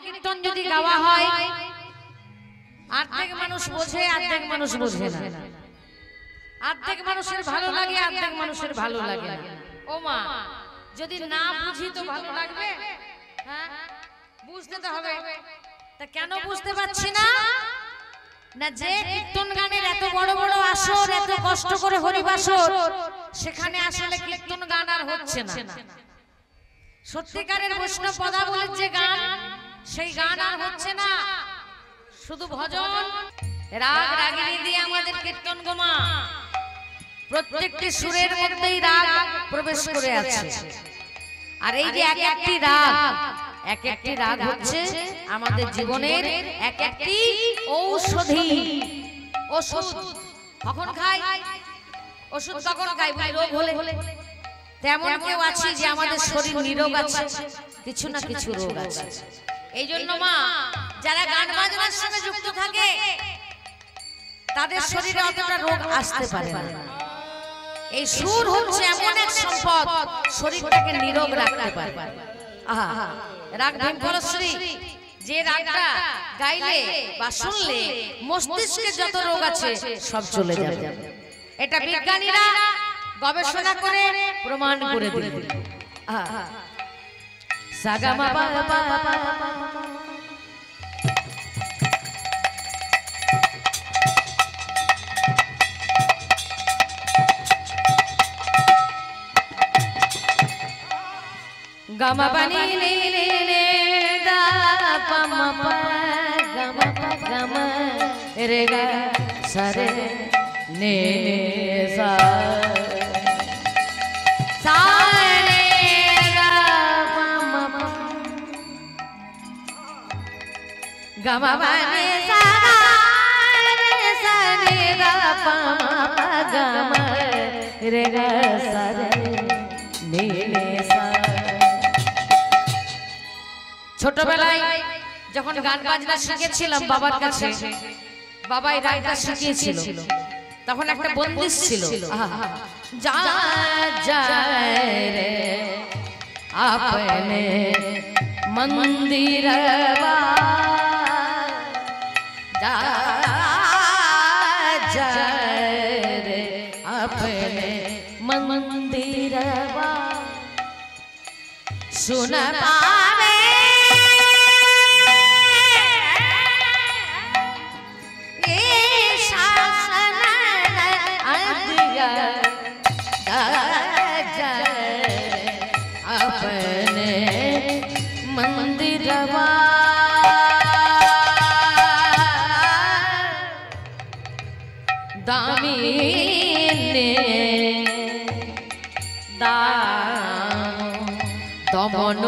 কীর্তন যদি গাওয়া হয় অর্ধেক মানুষ বোঝে অর্ধেক মানুষ বোঝে না, অর্ধেক মানুষের ভালো লাগে অর্ধেক মানুষের ভালো লাগে না। ও মা, যদি না বুঝি তো ভালো লাগবে? হ্যাঁ, বুঝতে তো হবে। তা কেন বুঝতে পারছি না? না, যে কীর্তন গানের এত বড় বড় আসর, এত কষ্ট করে হরিবাসর, সেখানে আসলে কীর্তন গান আর হচ্ছে না। সত্যিকারের বৈষ্ণব পদাবলীর যে গান, সেই গান আর হচ্ছে না। শুধু ভজন, রাগ রাগিনী দিয়ে আমাদের কীর্তন গোমা। প্রত্যেকটি সুরের মধ্যেই রাগ প্রবেশ করে আছে। আর এই যে এক একটি রাগ, এক একটি রাগ হচ্ছে আমাদের জীবনের এক একটি ঔষধি। ওষুধ কখন খাই? ওষুধ কখন খাই? রোগ হলে। তেমন কেউ আছে যে আমাদের শরীর নিরোগ আছে, কিছু না কিছু রোগ আছে। এই জন্য মা, যারা গান বাজনার সঙ্গে যুক্ত থাকে তাদের শরীরে অতটা রোগ আসতে পারে না। এই সুর হচ্ছে এমন এক সম্পদ, শরীরটাকে নিরোগ রাখতে পারে। আহা, রাগ ভীমপরশ্রী, যে রাগটা গাইলে বা শুনলে মস্তিষ্কে যত রোগ আছে সব চলে যাবে। এটা বিজ্ঞানীরা গবেষণা করে প্রমাণ করে দিলেন। আহা, সাগামা পা পা পা gama pani le le le da pa ma pa gama re ga sa re ne sa sa re ga pa ma pa gama pa ne sa re ga pa ma pa gama re ga sa re ne sa। ছোটবেলায় যখন গান বাজনা শিখেছিলাম বাবার কাছে, বাবা এই রাগটা শিখিয়েছিল, তখন একটা বন্দিশ ছিল, যা যায় রে আপনে মন্দিরবা, যা যায় রে আপনে মন্দিরবা, सुन पावे अपने मंदिरवा, दामिने दमन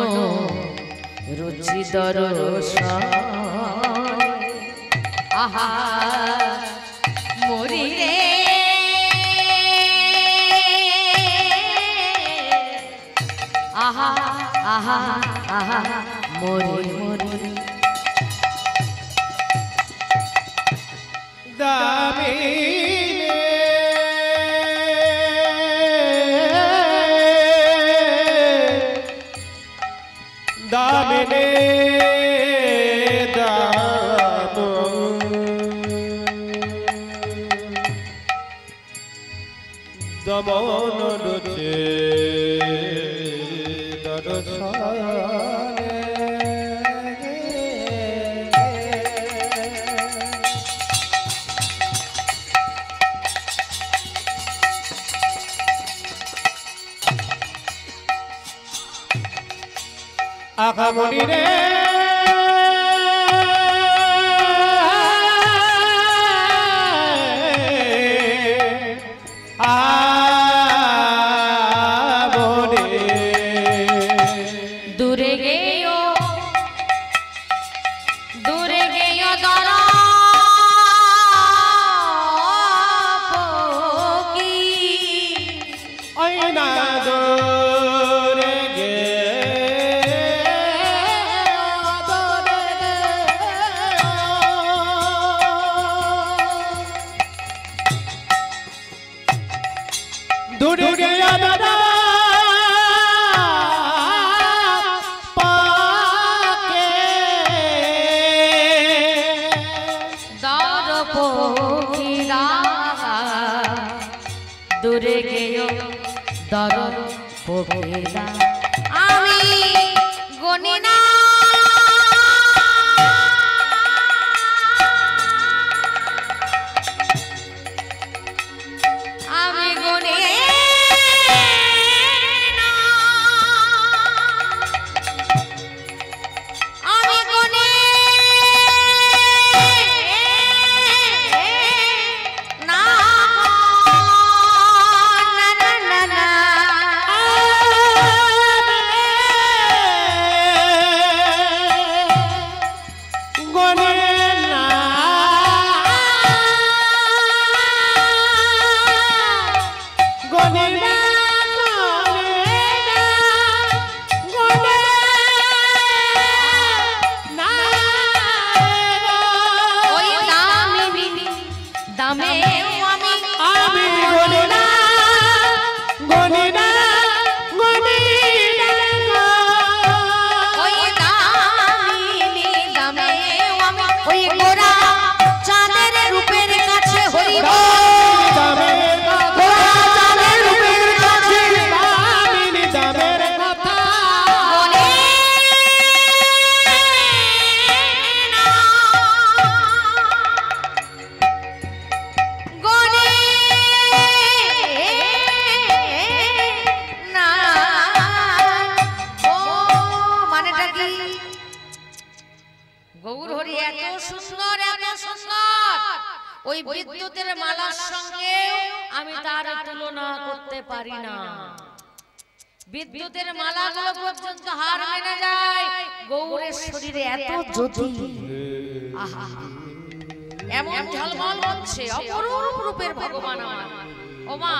रुचि दरस आहा मोरी रे आहा आहा आहा मोरी मोरी दामिने दामिने दमन रुचे दर्शने आखामणि रे दूरे गयो दरा पोकी ऐना दूरे गे দরদ পোকেরা আমি গনি না আমি গনি না আমি গনি না ওই বিদ্যুতের মালার সঙ্গে আমি তার তুলনা করতে পারি না। বিদ্যুতের মালাগুলো পর্যন্ত হার মেনে যায়, গৌরের শরীরে এত জ্যোতি, আহা এমন ঝলমল করছে, অপরূপ রূপের ভগবান আমার। ওমা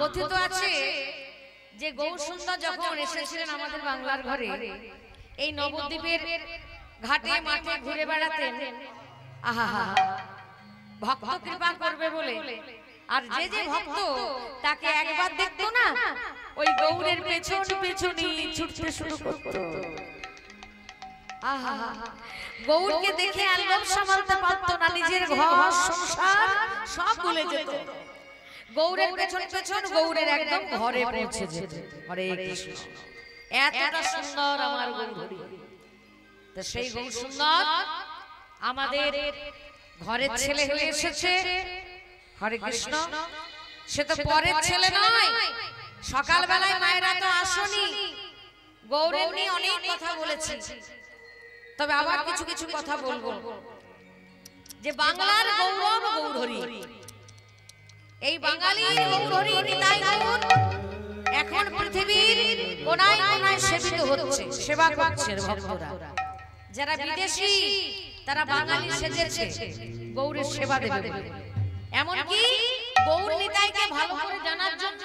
কথিত আছে যে গৌর সুন্দর যখন এসেছিলেন আমাদের বাংলার ঘরে, এই নবদ্বীপের ঘাটে মাঠে ঘুরে বেড়াতেন, আহা ভক্ত কৃপা করবে বলে, আর যে যে ভক্ত তাকে একবার দেখতো না, ওই গৌরের পেছন পেছনই ছুটতে শুরু করতো। আহা গৌরকে দেখে আলগম সামালতে পারতো না, নিজের ঘর সংসার সব ভুলে যেত। গৌরের পেছন পেছন গৌরের একদম ঘরে পৌঁছে যেত। হরে কৃষ্ণ, এতটা সুন্দর আমার গৌরী। তো সেই গৌর সুন্দর আমাদের ঘরের ছেলে হয়ে এসেছে। হরে কৃষ্ণ, সে তো পরের ছেলে নয়। সকাল বেলায় মায়েরা তো আসনি, গৌরের নিয়ে অনেক কথা বলেছি, তবে আবার কিছু কিছু কথা বলবো। যে বাংলার গৌরব গৌরহরি, এই বাঙালির গৌরহরি নিতাই গৌর এখন পৃথিবীর কোনায় কোনায় সেবিত হচ্ছে, সেবা করছে ভক্তরা। যারা বিদেশি তারা বাঙালি সেজেছে গৌরের সেবা দেবে। এমনকি গৌর নিতাইকে ভালো করে জানার জন্য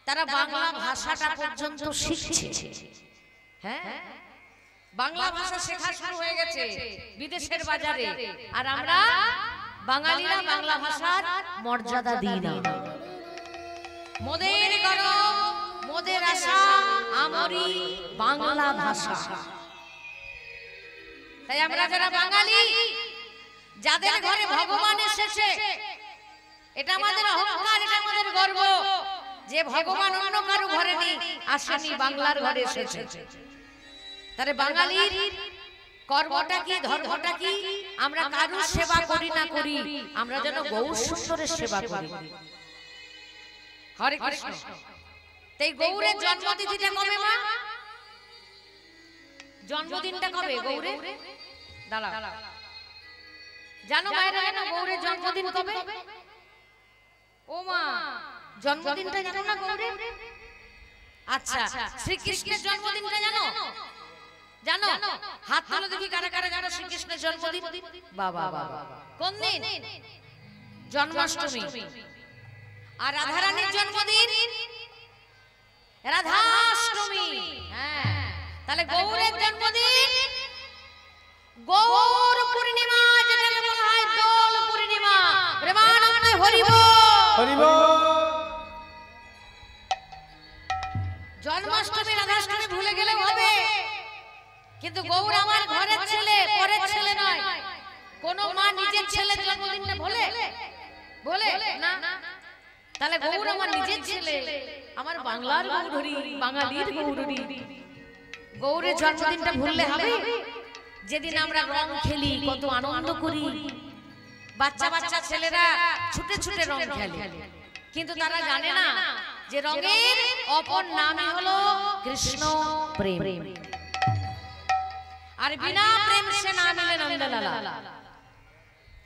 তারা বাংলা ভাষাটা পর্যন্ত শিখছে। হ্যাঁ, বাংলা ভাষা শেখা শুরু হয়ে গেছে বিদেশের বাজারে, আর আমরা বাঙালিরা বাংলা ভাষার মর্যাদা দিই না। মোদের গরম মোদের আশা আমারই বাংলা ভাষা। তাই আমরা যারা বাঙালি, যাদের ঘরে ভগবান এসেছে, এটা আমাদের অহংকার, এটা আমাদের গর্ব যে ভগবান অন্য কারো ঘরে নেই, আসেনি, বাংলার ঘরে এসেছে। তারে বাঙালির কর্মটা কি, ধর্মটা কি? আমরা কারুর সেবা করি না করি, আমরা যেন গৌর সুন্দরের সেবা করি। হরে কৃষ্ণ। তাই গৌরের জন্মতিথিটা কবে মা? জন্মদিনটা কবে গৌরের? দাঁড়াও, জানো মায়েরা জানো গৌরের জন্মদিন কবে? ও মা, জন্মদিনটা জানো না গৌরের? আচ্ছা, শ্রীকৃষ্ণের জন্মদিনটা জানো? জানো? হাত তুলো দেখি কারা কারা জানো শ্রীকৃষ্ণের জন্মদিন। বাবা বাবা, কোন দিন? জন্মাষ্টমী। আর রাধারানীর জন্মদিন রাধাষ্টমী। হ্যাঁ, তাহলে গৌরের জন্মদিন গৌর পূর্ণিমা, যেটাকে বলা হয় দোল পূর্ণিমা। প্রেমানন্দে হরি বল, হরি বল। জন্মাষ্টমী রাধাষ্টমী ভুলে গেলে হবে, কিন্তু গৌর আমার ঘরের ছেলে, পরের ছেলে নয়। কোন মা নিজের ছেলের জন্মদিনটা বলে? বলে না। তাহলে গৌর আমার নিজের ছেলে, আমার বাংলার গৌরী, বাঙালির গৌরী। গৌরের জন্মদিনটা ভুললে হবে? যেদিন আমরা রং খেলি, কত আনন্দ করি, বাচ্চা বাচ্চা ছেলেরা ছুটে ছুটে রং খেলে, কিন্তু তারা জানে না যে রঙের অপর নামই হলো কৃষ্ণ প্রেম। আর বিনা প্রেম সে না মিলে নন্দলালা।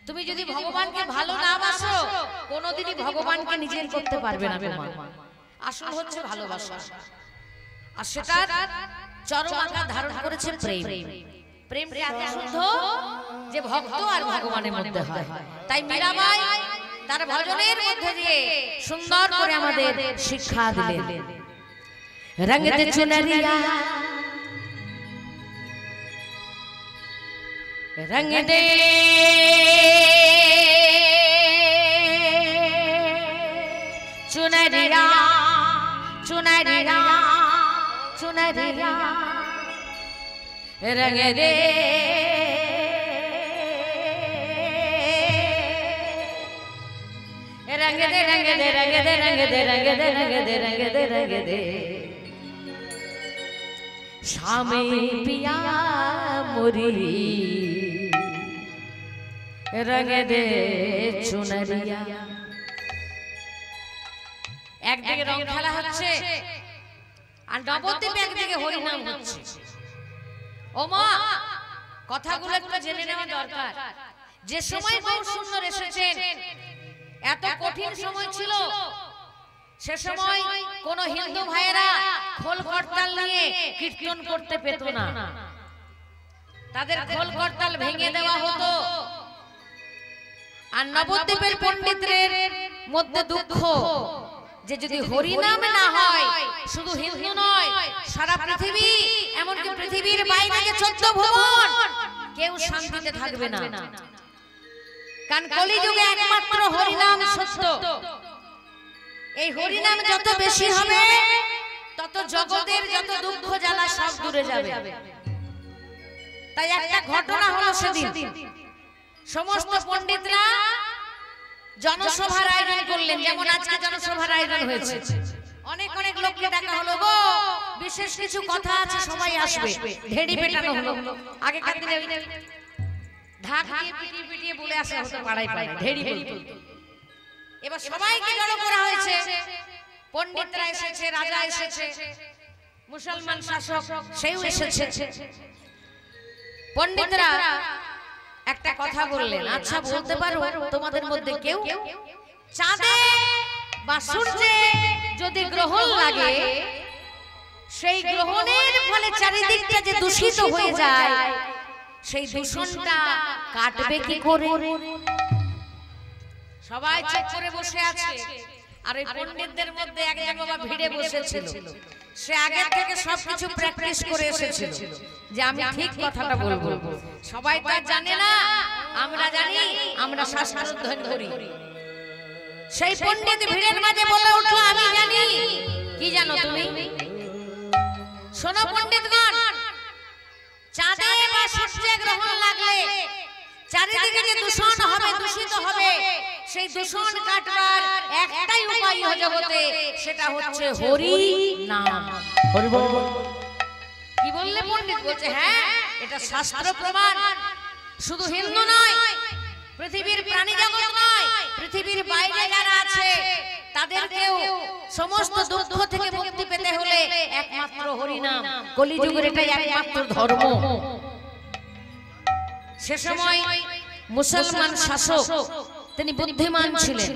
তুমি যদি ভগবানকে ভালো না বাসো, কোনোদিনই ভগবানকে নিজের করতে পারবে না। আসল হচ্ছে ভালোবাসা, আর সেটা চরম আকার ধারণ করেছে প্রেম। প্রেমটা এত শুদ্ধ যে ভক্ত আর ভগবানের মধ্যে হয়। তাই মীরাবাই তার ভজনের মধ্যে দিয়ে সুন্দর করে আমাদের শিক্ষা দিলেন। রঙ দে চুনরিয়া, রঙ দে चुनरिया, चुनरिया, चुनरिया, रंग दे रंग दे रंग दे रंग दे रंग दे रंग दे रंग दे रंग दे रंग दे शामे पिया मुरी रंग दे चुनरिया। একদিকে রং খেলা হচ্ছে আর নবদ্বীপে একদিকে হরিনাম হচ্ছে। ও মা, কথাগুলো একটু জেনে নেওয়া দরকার। যে সময় গৌর সুন্দর এসেছেন, এত কঠিন সময় ছিল, সে সময় কোন হিন্দু ভাইয়েরা খোল করতাল নিয়ে কীর্তন করতে পেত না। তাদের খোল করতাল ভেঙে দেওয়া হতো। আর নবদ্বীপের পণ্ডিতদের মধ্যে দুঃখ যে যদি হরিনাম না হয়, শুধু হিন্দু নয়, সারা পৃথিবী, এমনকি পৃথিবীর বাইরে 14 ভুবন, কেউ শান্তিতে থাকবে না। কারণ কলিযুগে একমাত্র হরিনাম সত্য। এই হরিনাম যত বেশি হবে, তত জগতের যত দুঃখ জ্বালা সব দূরে যাবে। তাই একটা ঘটনা হলো সেদিন সমস্ত পণ্ডিতরা জনসভার আয়োজন করলেন। যেমন আজকে জনসভার আয়োজন হয়েছে, অনেক অনেক লোককে ডাকা হলো, গো বিশেষ কিছু কথা আছে, সবাই আসবে। ঢেড়ি পেটানো হলো। আগেকার দিনে ঢাক দিয়ে পিটিয়ে পিটিয়ে বলে আসা হতো পাড়ায় পাড়ায়, ঢেড়ি বলতো। এবার সবাইকে জড়ো করা হয়েছে। পণ্ডিতরা এসেছে, রাজা এসেছে, মুসলমান শাসক সেও এসেছে। পণ্ডিতরা একটা কথা বললেন, আচ্ছা বলতে পারো তোমাদের মধ্যে কেউ চাঁদে বা সূর্যে যদি গ্রহণ লাগে, সেই গ্রহণের ফলে চারিদিকটা যে দূষিত হয়ে যায়, সেই দূষণটা কাটবে কি করে? সবাই চুপ করে বসে আছে। আর এই পণ্ডিতদের মধ্যে একজন বাবা ভিড়ে বসেছিল। সে আগে থেকে সবকিছু প্র্যাকটিস করে এসেছিল যে আমি ঠিক কথাটা বলবো। সবাই তো জানে না, আমরা জানি, আমরা শাস্ত্র অধ্যয়ন করি। সেই পণ্ডিত ভিড়ের মাঝে বলে উঠলো, আমি জানি। কি জানো তুমি? শোনো পণ্ডিতগণ, চাঁদে বা সূর্যে গ্রহণ লাগলে চারিদিকে যে দূষণ হবে, দূষিত হবে, সেই দূষণ কাটবার একটাই উপায় জগতে, সেটা হচ্ছে হরি নাম। হরি বল। কি বললে পণ্ডিত? বলছে হ্যাঁ, এটা শাস্ত্র প্রমাণ। শুধু হিন্দু নয়, পৃথিবীর প্রাণী জগৎ নয়, পৃথিবীর বাইরে যারা আছে তাদেরকেও সমস্ত দুঃখ থেকে মুক্তি পেতে হলে একমাত্র হরি নাম। কলিযুগের এটাই একমাত্র ধর্ম। সে সময় মুসলমান শাসক, তিনি বুদ্ধিমান ছিলেন,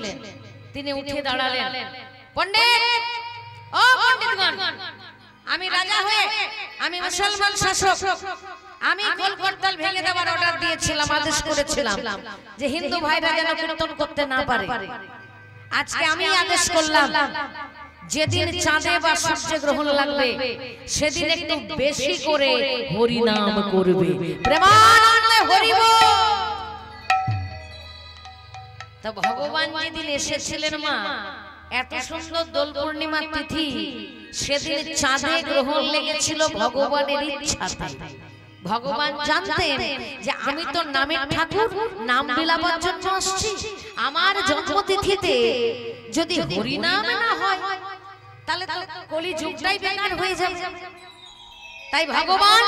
তিনি উঠে দাঁড়ালেন। পণ্ডিত, ও পণ্ডিতগণ, আমি রাজা হয়ে, আমি মুসলমান শাসক, আমি খোল করতাল ভেঙে দেওয়ার অর্ডার দিয়েছিলাম, আদেশ করেছিলাম যে হিন্দু ভাইরা যেন কীর্তন করতে না পারে। আজকে আমি আদেশ করলাম, যেদিন চাঁদে বা সূর্যে গ্রহণ লাগবে, সেদিন একটু বেশি করে হরি নাম করবে। প্রেমানন্দে হরি বল। তা ভগবান যেদিন এসেছিলেন মা, এত সুন্দর দোল পূর্ণিমা তিথি, সেদিন চাঁদে গ্রহণ লেগেছিল ভগবানের ইচ্ছাতে। ভগবান জানতেন যে আমি তো নামের ঠাকুর, নাম বিলাবার জন্য আসছি। আমার জন্মতিথিতে যদি হরি নাম না হয়, তাহলে তো কলি যুগটাই বেকার হয়ে যাবে। তাই ভগবান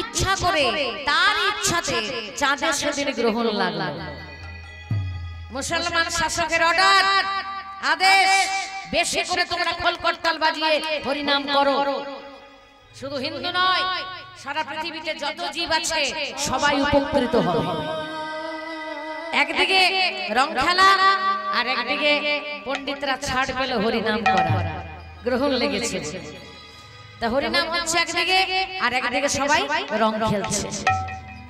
ইচ্ছা করে তার ইচ্ছাতে চাঁদের সেদিন গ্রহণ লাগলো। মুসলমান শাসকের অর্ডার, আদেশ, বেশি করে তোমরা খোল করতাল বাজিয়ে হরিনাম করো। শুধু হিন্দু নয়, সারা পৃথিবীতে যত জীব আছে সবাই উপকৃত হবে। একদিকে রং খেলা আর একদিকে পণ্ডিতরা ছাড় পেল হরিনাম করা, গ্রহণ লেগেছে। তা হরিনাম হচ্ছে একদিকে, আর একদিকে সবাই রং খেলছে।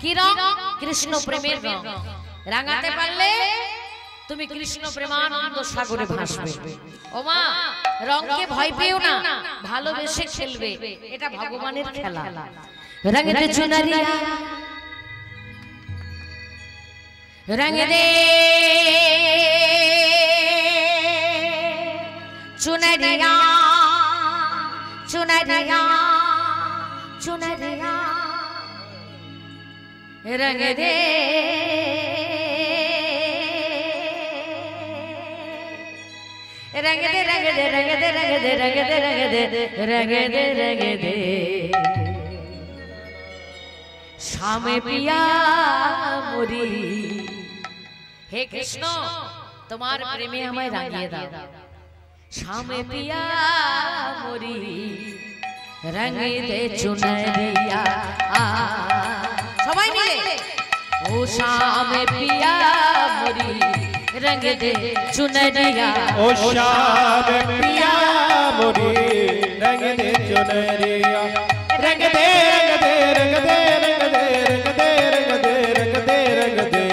কি রং? কৃষ্ণ প্রেমের রং। রাঙাতে পারলে তুমি কৃষ্ণ প্রেমানন্দ সাগরে ভাসবে। ও মা, রংকে ভয় পেও না, ভালোবেসে খেলবে, এটা ভগবানের খেলা। রঙ দে চুনরিয়া, রঙ দে চুনরিয়া, चुनरिया चुनरिया रंग दे रंग दे रंग दे रंग दे रंग दे रंग दे रंग दे रंग दे रंग दे श्याम पिया मोरी। हे कृष्ण, तुम्हार प्रेमे हमें रागिए दाओ। श्याम पिया मोरी रंग दे चुनरिया। सबाई मिले। ओ श्याम पिया मोरी रंग दे चुनरिया। ओ श्याम पिया मोरी रंग दे चुनरिया। रंग दे रंग दे रंग दे रंग दे रंग दे रंग दे रंग दे रंग दे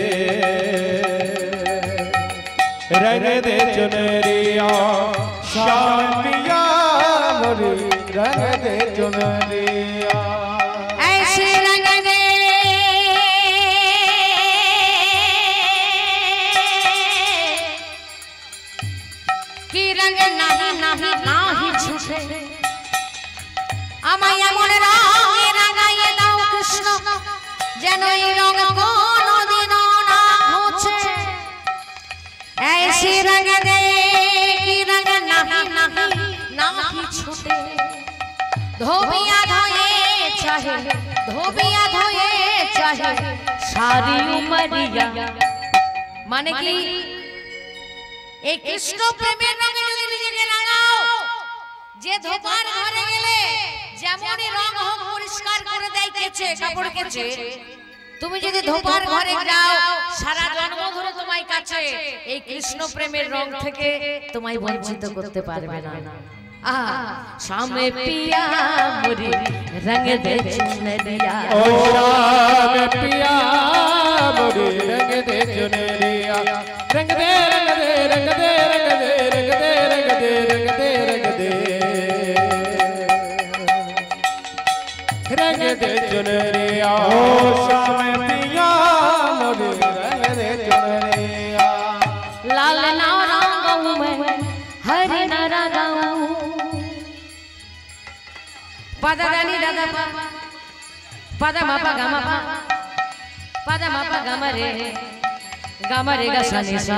रंग दे चुनरिया। श्याम पिया मोरी रंग दे चुनरिया। ऐसे रंग दे कि रंग नहीं नहीं नाही छूटे। আমায় এমন রঙে রাঙাইয়ে দাও কৃষ্ণ, যেন এই রঙ কোনোদিনও না মুছে। ऐसे रंग दे कि रंग नहीं नहीं नाही छूटे। धोबिया धोए चाहे, धोबिया धोए चाहे सारी उमरिया। माने कि এই কৃষ্ণ প্রেমের রঙে যদি নিজেকে রাঙাও, যে ধোপার ঘরে গেলে যেমনই রং হোক পরিষ্কার করে দেয় কেচে, কাপড় কেচে, তুমি যদি ধোপার ঘরে যাও সারা জন্ম ধরে তোমায় কাছে এই কৃষ্ণ প্রেমের রং থেকে তোমায় বঞ্চিত করতে পারবে না। श्याम पिया मोरी रंग दे चुनरिया। ओ श्याम पिया मोरी रंग दे चुनरिया। रंग दे रंग दे रंग दे रंग दे रंग दे रंग दे रंग दे रंग दे रंग दे चुनरिया। ओ श्याम पिया मोरी रंग दे चुनरिया। लाल ना रंगाऊं मैं, हरि ना रंगाऊं। पदा दानी दादा पा, पदा मा पा गा मा पा, पदा मा पा गा मा रे गा सा नि सा,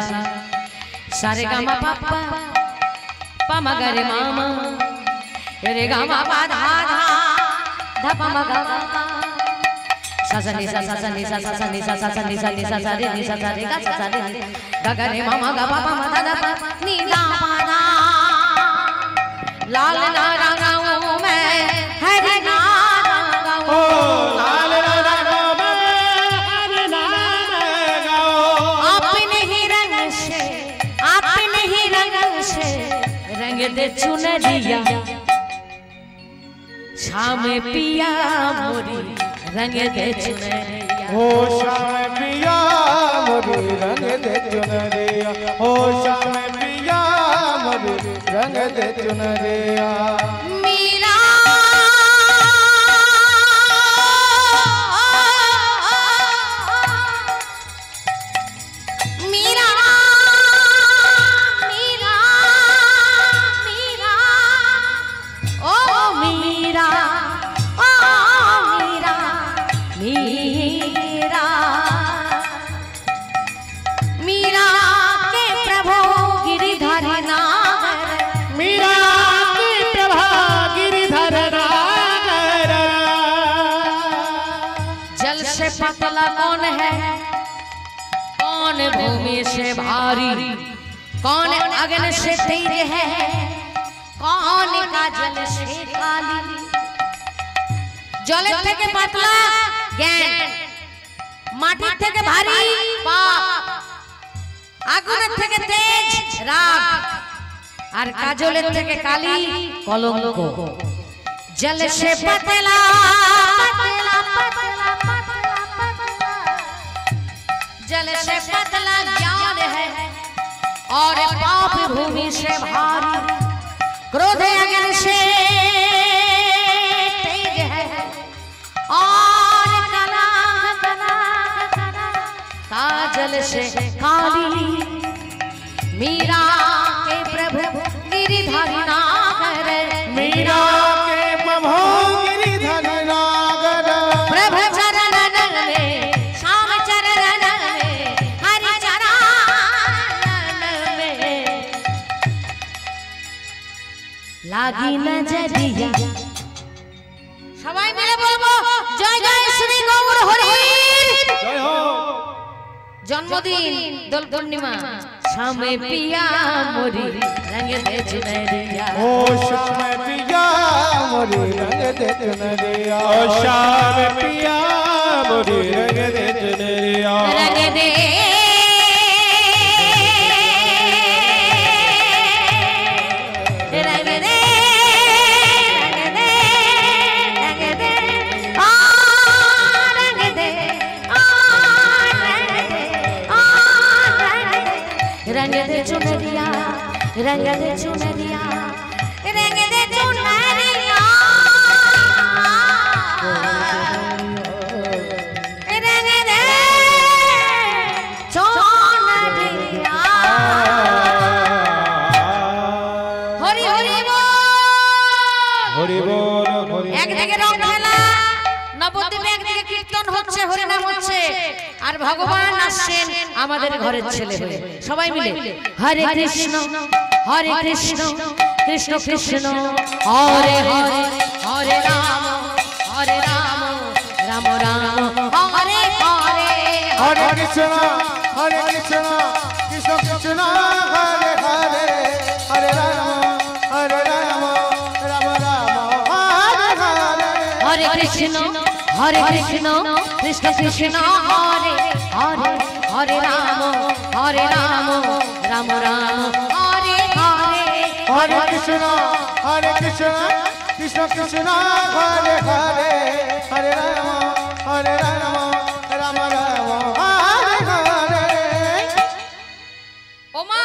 सा रे गा मा पा पा मा गा रे मा मा, रे गा मा पा धा धा पा मा गा मा पा, सा सा नि सा सा सा नि सा सा सा नि सा सा सा नि सा नि सा सा रे नि सा सा रे गा गा रे मा मा गा पा पा मा धा धा पा नि दा पा धा। लाल ना रंगाऊं मैं, हरि ना रंगाऊं। ओ लाल ना रंगाऊं मैं, हरि ना रंगाऊं। अपने ही रंग से, अपने ही रंग से रंग दे चुनरिया। श्याम पिया मोरी रंग दे चुनरिया। ओ श्याम पिया मोरी रंग दे चुनरिया। ओ श्याम पिया मोरी रंग दे चुनरिया। मीरा मीरा मीरा मीरा ओ मीरा ओ मीरा मीरा मीरा के प्रभु गिरिधर नागर। मीरा के जल से पतला कौन है, कौन भूमि से भारी, कौन अग्नि से तेज है, कौन का जल से काली। जल থেকে পাতলা জ্ঞান, মাটির থেকে ভারী পাপ, আগুনের থেকে তেজ রাগ, আর কাজলের থেকে কালি কলঙ্ক। जल से पतला पतला पतला पतला, जल से पतला ज्ञान है और पाप भूमि से भारी, क्रोध अग्नि से तेज है और कला कला कला काजल से काली। मीरा के प्रभु गिरिधारी नागर, मीरा के प्रभु गिरिधारी नागर, प्रभु चरण में श्याम चरण में हरि चरण में लागी नजरिया। সবাই মিলে বলবো জয় জয় শ্রী গৌর হরি। जय हो। জন্মদিন দোল পূর্ণিমা, শামে পিয়া মোরি রঙ দে চুনরিয়া। ओ श्याम पिया मोरी रंग दे चुनरिया, ओ श्याम पिया मोरी रंग दे चुनरिया, रंग दे रंग दे रंग दे रंग दे आ रंग दे आ रंग दे चुनरिया, रंग दे चुनरिया, रंग दे चुनरिया, रंग दे चुनरिया। हरि हरि बोल। हरि बोल हरि। একদিকে রং খেলা, নবদ্বীপে একদিকে কীর্তন হচ্ছে, হরিনাম হচ্ছে, আর ভগবান আসছেন আমাদের ঘরের ছেলে হয়ে। সবাই মিলে হরে কৃষ্ণ কৃষ্ণ কৃষ্ণ হরে হরে, হরে রাম রাম রাম হরে হরে। हरे कृष्ण कृष्ण कृष्ण हरे हरे, हरे राम राम राम राम हरे हरे। हरे कृष्ण कृष्ण कृष्ण हरे हरे, हरे राम राम राम हरे हरे। हरे कृष्ण कृष्ण कृष्ण हरे हरे, हरे राम राम राम हरे हरे। ওমা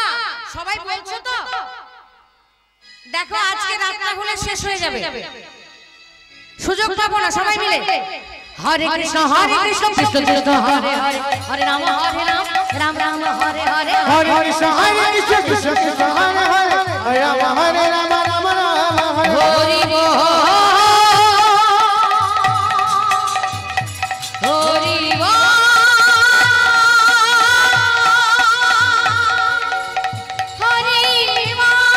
সবাই বলছো তো? দেখো আজকে রাতটা হলে শেষ হয়ে যাবে, সুযোগ পাবো না। সবাই মিলে হরে কৃষ্ণ কৃষ্ণ কৃষ্ণ হরে হরে, হরে রাম রাম রাম হরে হরে। हरे कृष्ण कृष्ण कृष्ण हरे हरे, हरे राम राम राम हरे हरि बोल हरि बोल हरि बोल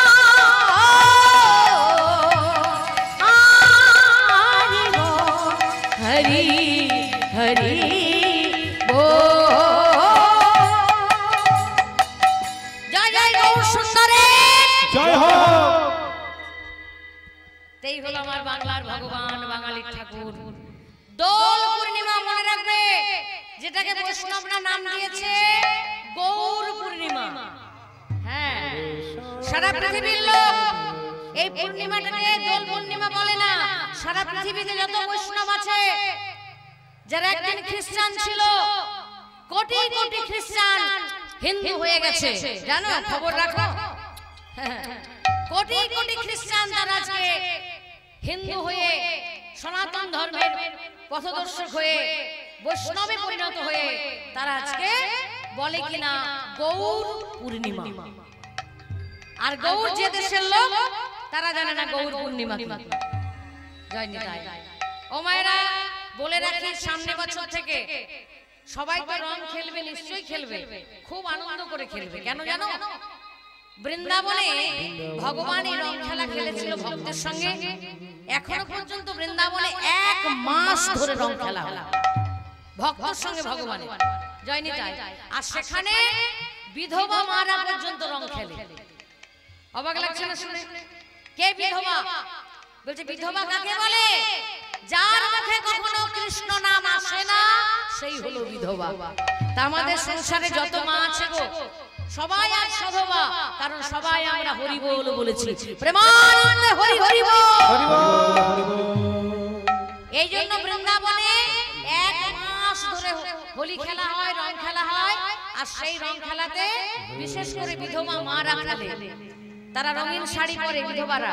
हरि हरि बोल। जय जय गौर सुंदरे। जय हो। এই হলো আমার বাংলার ভগবান, বাঙালির ঠাকুর। দোল পূর্ণিমা মনে রাখবে, যেটাকে বৈষ্ণবরা নাম দিয়েছে গৌর পূর্ণিমা। হ্যাঁ, সারা পৃথিবীর লোক এই পূর্ণিমাটাকে দোল পূর্ণিমা বলে না। সারা পৃথিবীতে যত বৈষ্ণব আছে, যারা একদিন খ্রিস্টান ছিল, কোটি কোটি খ্রিস্টান হিন্দু হয়ে গেছে, জানো? খবর রাখো। কোটি কোটি খ্রিস্টান তারা আজকে হিন্দু হয়ে, সনাতন ধর্মের পথদর্শক হয়ে, বৈষ্ণবে পরিণত হয়ে তারা আজকে বলে কিনা গৌর পূর্ণিমা। আর গৌর যে দেশের লোক, তারা জানে না গৌর পূর্ণিমা কি। জয় নিতাই। ও মায়েরা, বলে রাখি সামনে বছর থেকে সবাই তো রং খেলবে, নিশ্চয়ই খেলবে, খুব আনন্দ করে খেলবে। কেন জানো? বৃন্দাবনে ভগবান এই রং খেলা খেলেছিল ভক্তের সঙ্গে। এখনো পর্যন্ত বৃন্দাবনে 1 মাস ধরে রং খেলা হয়। ভক্তর সঙ্গে ভগবানের জয়নিতাই। আর সেখানে বিধবা মারা পর্যন্ত রং খেলে। অবাক লাগছে না শুনে? কে বিধবা? বলছে বিধবা কাকে বলে? যার মুখে কখনো কৃষ্ণ নাম আসে না সেই হলো বিধবা। তা আমাদের সংসারে যত মা আছে গো সবাই আজ সধবা, কারণ সবাই আমরা হরি বল বলেছি। প্রেমানন্দে হরি হরি বল। এই জন্য বৃন্দাবনে 1 মাস ধরে হোলি খেলা হয়, রং খেলা হয়। আর সেই রং খেলাতে বিশেষ করে বিধবা মারা খেলে। তারা রঙিন শাড়ি পরে বিধবারা,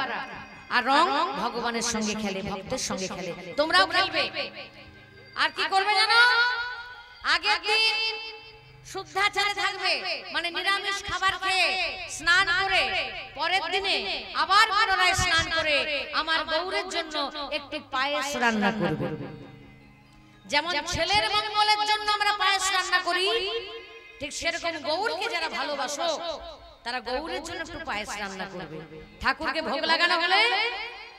আর রং ভগবানের সঙ্গে খেলে, ভক্তের সঙ্গে খেলে। তোমরাও খেলবে। আর কি করবে জানো? আগের দিন শুদ্ধাচারে থাকবে, মানে নিরামিষ খাবার খেয়ে স্নান করে পরের দিনে আবার পুনরায় স্নান করে আমার গৌরের জন্য একটু পায়েস রান্না করবে। যেমন ছেলের মঙ্গলের জন্য আমরা পায়েস রান্না করি, ঠিক সেরকম গৌরকে যারা ভালোবাসো তারা গৌরের জন্য একটু পায়েস রান্না করবে। ঠাকুরকে ভোগ লাগানো হলে,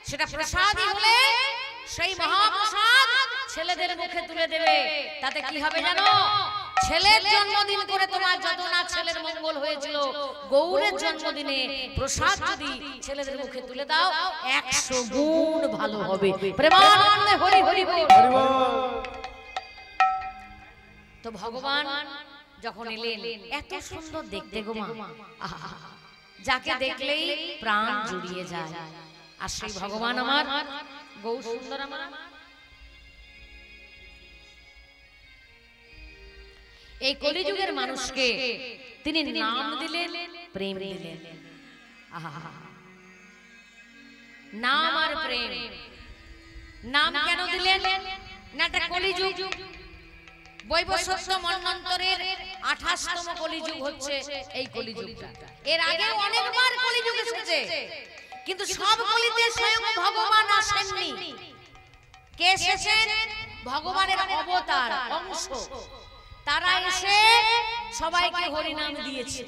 সেটা প্রসাদই হলে, সেই মহাপ্রসাদ ছেলেদের মুখে তুলে দেবে। তাতে কি হবে জানো? ছেলের জন্মদিন করে তোমার যত না ছেলের মঙ্গল হয়েছিল, গৌরের জন্মদিনে প্রসাদ যদি ছেলেদের মুখে তুলে দাও 100 গুণ ভালো হবে। প্রেমানন্দে হরি হরি বল। তো ভগবান যখন এলেন, এত সুন্দর দেখতে গো মা, যাকে দেখলেই প্রাণ জুড়িয়ে যায়। আর সেই ভগবান আমার গৌর সুন্দর আমার এই কলিযুগের মানুষকে তিনি নাম দিলেন, প্রেম দিলেন। নাম আর প্রেম। নাম কেন দিলেন না? এটা কলিযুগ। বৈবস্বত মন্বন্তরের 28তম কলিযুগ হচ্ছে এই কলিযুগটা। এর আগে অনেকবার কলিযুগ এসেছে, কিন্তু সব কলিতে স্বয়ং ভগবান আসেননি। কে এসেছেন? ভগবানের অবতার অংশ। তারা এসে সবাইকে হরি নাম দিয়েছে।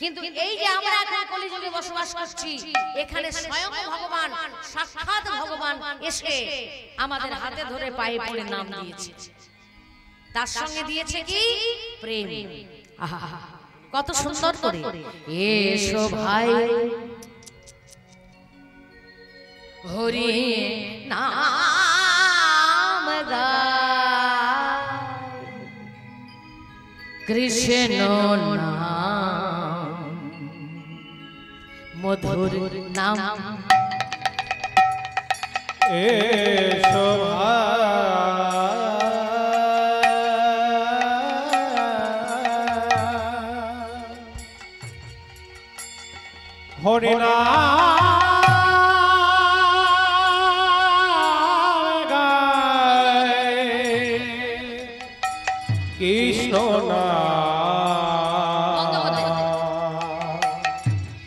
কিন্তু এই যে আমরা এখন কলিযুগে বসবাস করছি, এখানে স্বয়ং ভগবান, সাক্ষাৎ ভগবান এসে আমাদের হাতে ধরে পায়ে পড়ে নাম দিয়েছে। তার সঙ্গে দিয়েছে কি? প্রেম। কত সুন্দর করে, এসো ভাই হরি নাম গায়, কৃষ্ণ নাম মধুর নাম। এসো হরি নাম গায়, কৃষ্ণ নাম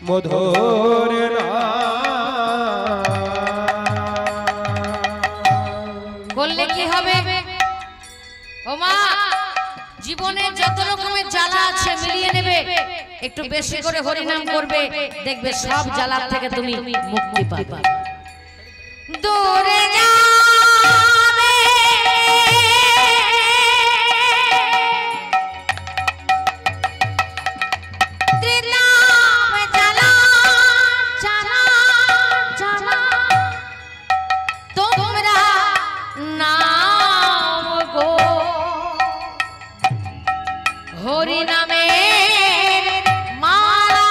মধুর করলে কি হবে? ও মা, জীবনে যত রকমের জ্বালা আছে মিলিয়ে নেবে, একটু বেশি করে হরিনাম করবে, দেখবে সব জ্বালা থেকে তুমি মুক্তি পাবে। দূরে যাবে ত্রিনাম জ্বালা, জ্বালা জ্বালা, তোমরা নাম গো হরি নামের মালা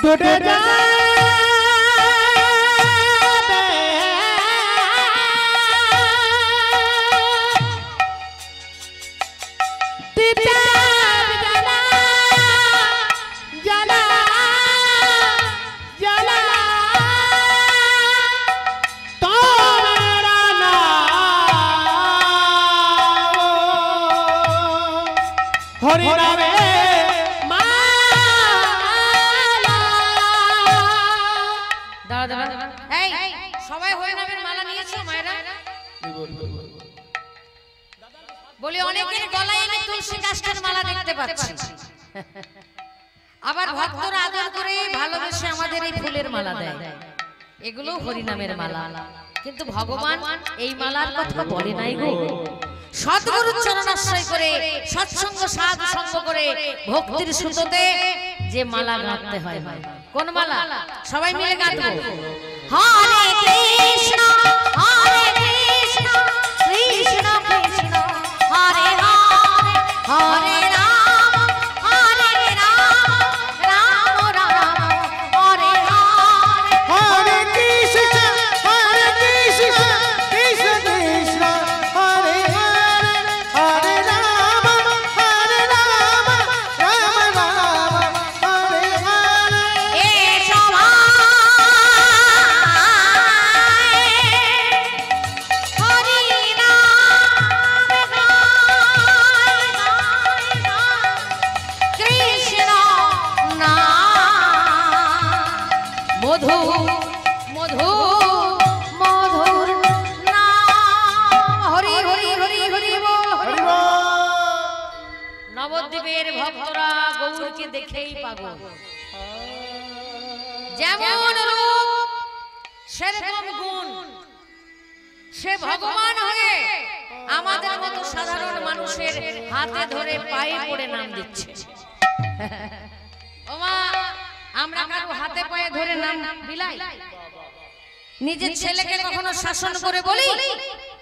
ডুবে যাবে তিতার জ্বালা, জ্বালা জ্বালা, তোমরা নাম হরি নামে সবাই হরি নামের মালা নিয়েছো মায়েরা? বলি অনেকের গলায় আমি তুলসী গাছের মালা দেখতে পাচ্ছি। আবার ভক্তরা আদর করে ভালোবেসে আমাদের এই ফুলের মালা দেয়। এগুলো হরি নামের মালা। কিন্তু ভগবান এই মালার কথা বলে নাই গো। সদ্গুরুর চরণাশ্রয় করে সৎসঙ্গ সাধু সঙ্গ করে ভক্তির সুতোতে যে মালা গাঁথতে হয়। কোন মালা? সবাই মিলে গাঁথবো। হরে কৃষ্ণ হরে কৃষ্ণ কৃষ্ণ কৃষ্ণ হরে হরে হরে রাম হরে রাম রাম রাম হরে হরে হরে কৃষ্ণ কৃষ্ণ কৃষ্ণ হরে হরে হরে রাম রাম রাম হরে হরে। এ সবাই হরি নাম গায় গায় গায় কৃষ্ণ নাম মধু মধু মধুর নাম হরি হরি হরি হরি বল হরি বল। নবদ্বীপের ভক্তরা গৌরকে দেখেই পাগল। যেমন রূপ সেরকম গুণ। সে ভগবান হয়ে আমাদের মতো সাধারণ মানুষের হাতে ধরে পায়ে পড়ে নাম দিচ্ছে। ওমা, আমরা কারো হাতে পায়ে ধরে নাম বিলাই? নিজের ছেলেকে কখনো শাসন করে বলি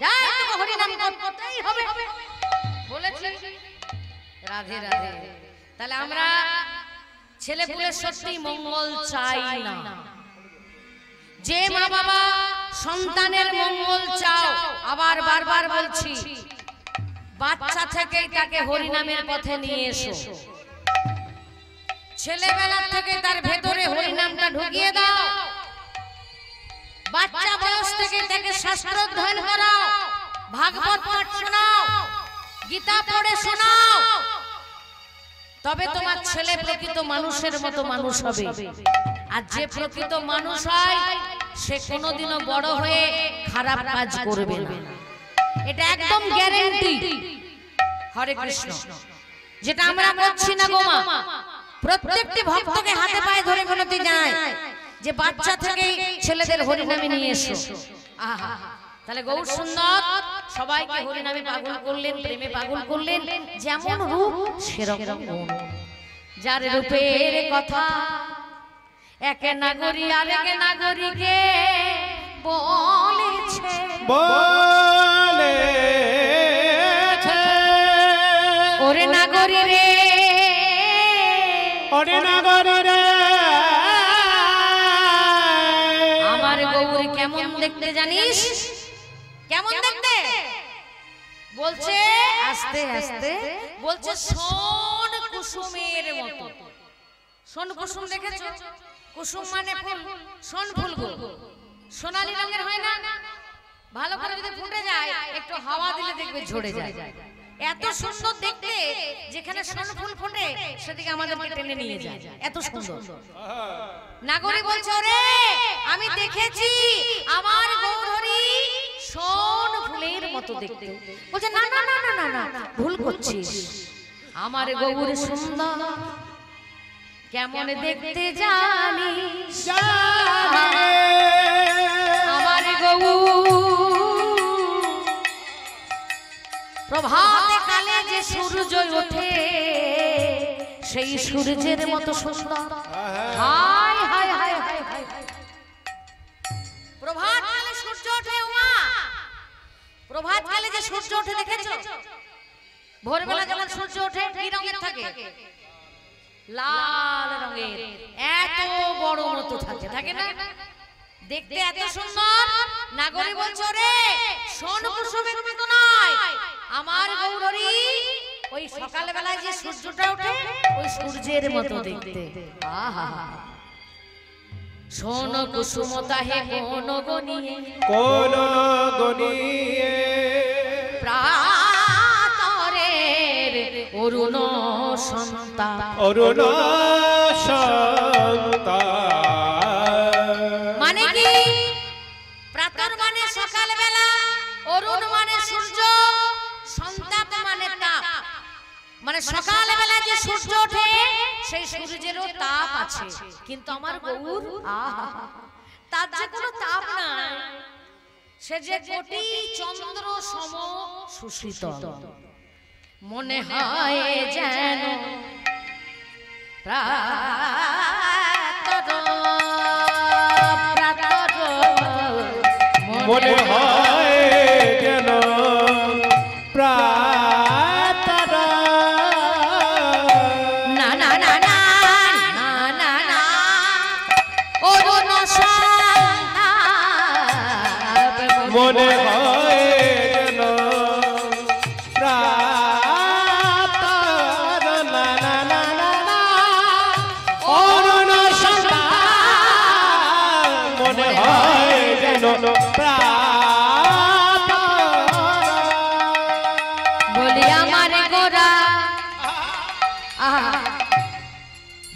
যাই তোকে হরি নাম করতেই হবে বলেছি? রাধে রাধে। তাহলে আমরা ছেলে পুলে সত্যি মঙ্গল চাই না। যে মা বাবা সন্তানের মঙ্গল চাও, আবার বারবার বলছি, বাচ্চা থেকেই তাকে হরিনামের পথে নিয়ে এসো। ছেলেবেলা থেকে তার ভেতরে হরিনামটা ঢুকিয়ে দাও। বাচ্চা বয়স থেকে তাকে শাস্ত্র অধ্যয়ন করাও, ভাগবত পাঠ শোনাও, গীতা পড়ে শোনাও। তবে তোমার ছেলে প্রকৃত মানুষের মতো মানুষ হবে। আর যে প্রকৃত মানুষ হয় সে কোনোদিনও বড় হয়ে খারাপ কাজ করবে না, এটা একদম গ্যারান্টি। হরে কৃষ্ণ। যেটা আমরা করছি না গো মা, প্রত্যেকটি ভক্তকে হাতে পায়ে ধরে বলতে যায় যে বাচ্চা থেকেই ছেলেদের হরিনামে নিয়ে এসো। আহা, তাহলে গৌর সুন্দর সবাইকে হরিনামে পাগল করলেন, প্রেমে পাগল করলেন। যেমন রূপ সেরকম গুণ। যার রূপের কথা একে নাগরী আরেক নাগরীকে বলেছে ওরে নাগরী রে, ওরে নাগরী রে, আমার গৌর কেমন দেখতে জানিস? কেমন দেখতে? বলছে আস্তে আস্তে, বলছে সোন কুসুমের মতো। সোন কুসুম দেখেছো? কুসুম মানে ফুল, সোন ফুল গো, সোনালী রঙের হয় না? ভালো করে যদি ফুটে যায় একটু হাওয়া দিলে দেখবে ঝরে যায়। এত সুন্দর দেখতে, যেখানে সোন ফুল ফোটে সেদিকে আমাদেরকে টেনে নিয়ে যায়, এত সুন্দর। নাগরী বলছে ওরে আমি দেখেছি আমার গৌরহরি সোন ফুলের মতো দেখতে। বলছে না না না না না না, ভুল করছিস। আমার গৌর সুন্দর কেমন দেখতে জানিস? আমার গৌর প্রভাত কালে যে সূর্য ওঠে সেই সূর্যের মতো সুন্দর। হায় হায় হায় হায় হায়। প্রভাত কালে সূর্য ওঠে ওমা, প্রভাত কালে যে সূর্য ওঠে দেখেছো? ভোরবেলা যখন সূর্য ওঠে কি রঙের থাকে? লাল রঙের, এত বড় মতো থাকে, থাকে না? দেখতে এত সুন্দর। নাগরী বলছো রে সোন কুসুমের মতো নয়, আমার গৌরহরি ওই সকাল বেলায় যে সূর্যটা ওঠে ওই সূর্যের মতো দেখতে। আহা, সোন কুসুম তাহে কোন গনিয়ে, কোন গনিয়ে প্রাতরের অরুণ সন্তান, অরুণ সন্তান। মানে কি? প্রাতর মানে সকাল বেলা, অরুণ মানে সূর্য, সন্তাপ মানে তাপ। মানে সকাল বেলা যে সূর্য ওঠে সেই সূর্যেরও তাপ আছে, কিন্তু আমার গৌর আহা, তার যে কোনো তাপ নাই। সে যে কোটি চন্দ্র সম সুশীতল, মনে হয় যেন মনে হয় যেন না না না না না না না অরুণ মনে হয় যেন অরুণ মনে হয় যেন বলি আমার গোরা।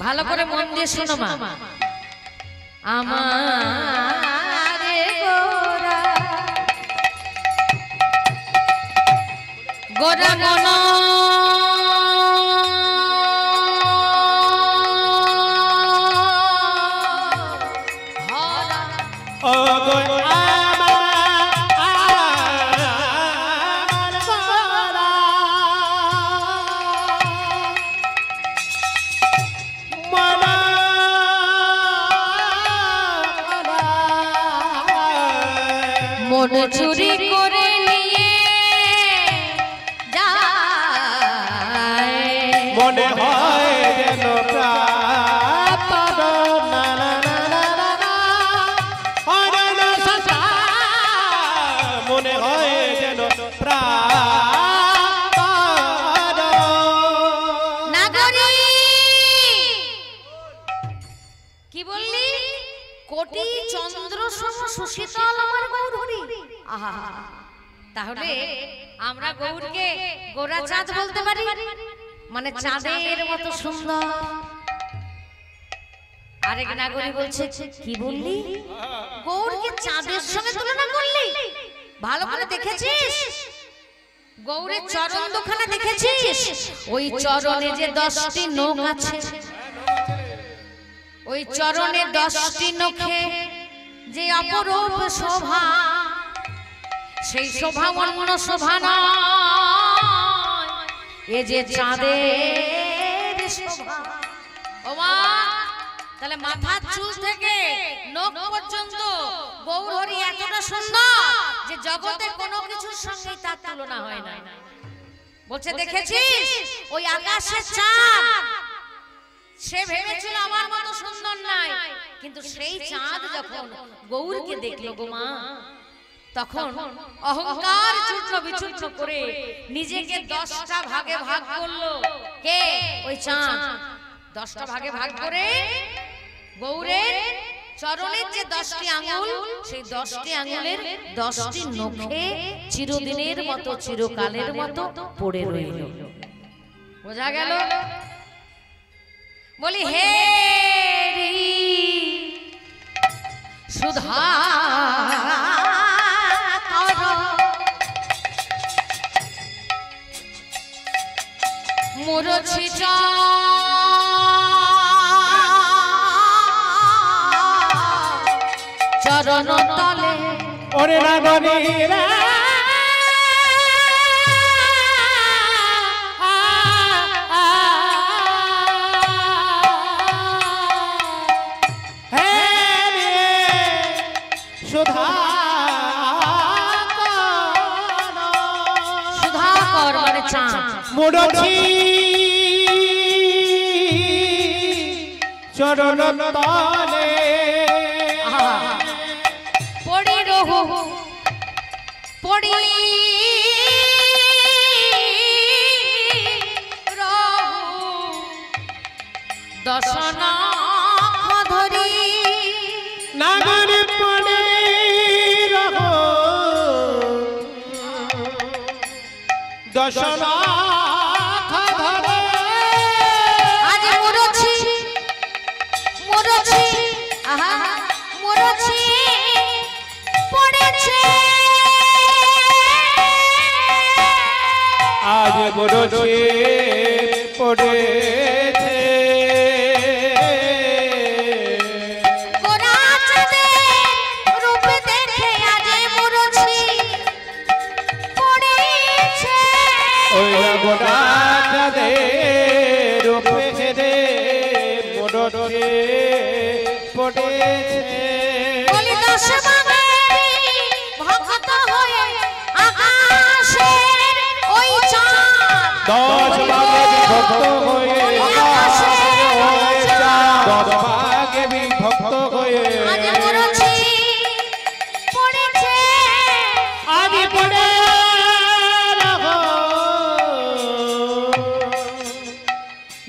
ভালো করে মন দিয়ে শোনো মা, আমার গোরা গোরা মন মন চুরি করে নিয়ে যায়, মনে হয় যেন মনে হয় যেন নাগরী। কি বললি? কোটি চন্দ্র সম সুশীতল আমার গৌরী। আহা, তাহলে আমরা গৌরকে গোরা চাঁদ বলতে পারি, মানে চাঁদের মতো সুন্দর। আরেক নাগরী বলছে, কি বললি? গৌরকে চাঁদের সঙ্গে তুলনা করলি? ভালো করে দেখেছিস? গৌরের চরণ দুখানা দেখেছিস? ওই চরণে যে 10টি নখ আছে, ওই চরণে 10টি নখে যে অপরূপ শোভা, সেই শোভা অন্য শোভা নয়, এ যে চাঁদের শোভা। ও মা, তাহলে মাথার চুল থেকে নখ পর্যন্ত গৌর হরি এতটা সুন্দর যে জগতে কোনো কিছুর সঙ্গে তার তুলনা হয় না। বলছে দেখেছিস ওই আকাশের চাঁদ, সে ভেবেছিল আমার মতো সুন্দর নাই, কিন্তু সেই চাঁদ যখন গৌরকে দেখলো গো মা, তখন অহংকার চূর্ণ বিচূর্ণ করে নিজেকে 10টা ভাগে ভাগ করলো। কে? ওই চাঁদ। 10টা ভাগে ভাগ করে গৌরের চরণের যে 10টি আঙ্গুল, সেই 10টি আঙ্গুলের 10টি নখে চিরদিনের মতো চিরকালের মতো পড়ে রইল। বোঝা গেল? বলি হে সুধা মুরছি চরণ তলে। ওরে নাগরী রে, সুধাকর মানে চাঁদ। মুড়ছি চরণ তলে, পড়ি রহু পড়ি রহু দশনা ধরি। নাগরী পড়ে রহো দশনা ধরে। আজ মুরছি মুরছি আহা মুরছি পড়েছে, আজ মুরছি পড়েছে। গোরা চাঁদের রূপ দেখে আজ মুরছি ওই রঘুনাথদের উপরে মোড়ে পড়েছে বলি দশ ভাগে ভক্ত হয়ে আকাশের ওই চাঁদ 10 ভাগে বিভক্ত হয়ে আকাশের ওই চাঁদ 10 ভাগে বিভক্ত হয়ে আজ পড়েছে আজ পড়ে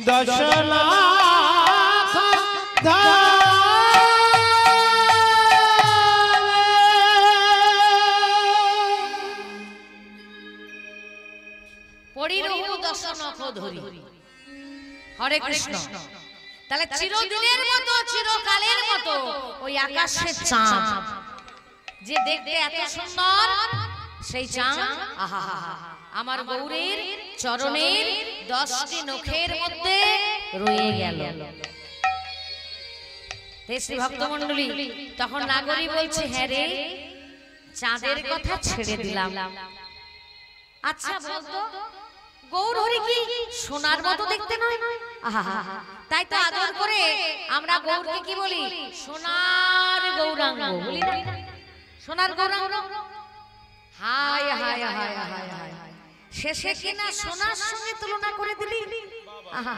দশলা পরিরহু দশ নখ ধরি হরে কৃষ্ণ তাহলে চিরদিনের মতো চিরকালের মতো ওই আকাশের চাঁদ যে দেখতে এত সুন্দর সেই চাঁদ আহা আমার গৌরীর চরণের 10টি নখের মধ্যে রয়ে গেল শ্রী ভক্তমণ্ডলী তখন নাগরী বলছে হ্যাঁ রে চাঁদের কথা ছেড়ে দিলাম আচ্ছা বলতো গৌর হরি কি সোনার মতো দেখতে নয় আহা তাই তো আদর করে আমরা গৌরকে কি বলি সোনার গৌরাঙ্গ বলি না সোনার গৌরাঙ্গ হায় হায় হায় হায় হায় শেষে কিনা সোনার সঙ্গে তুলনা করে দিলি আহা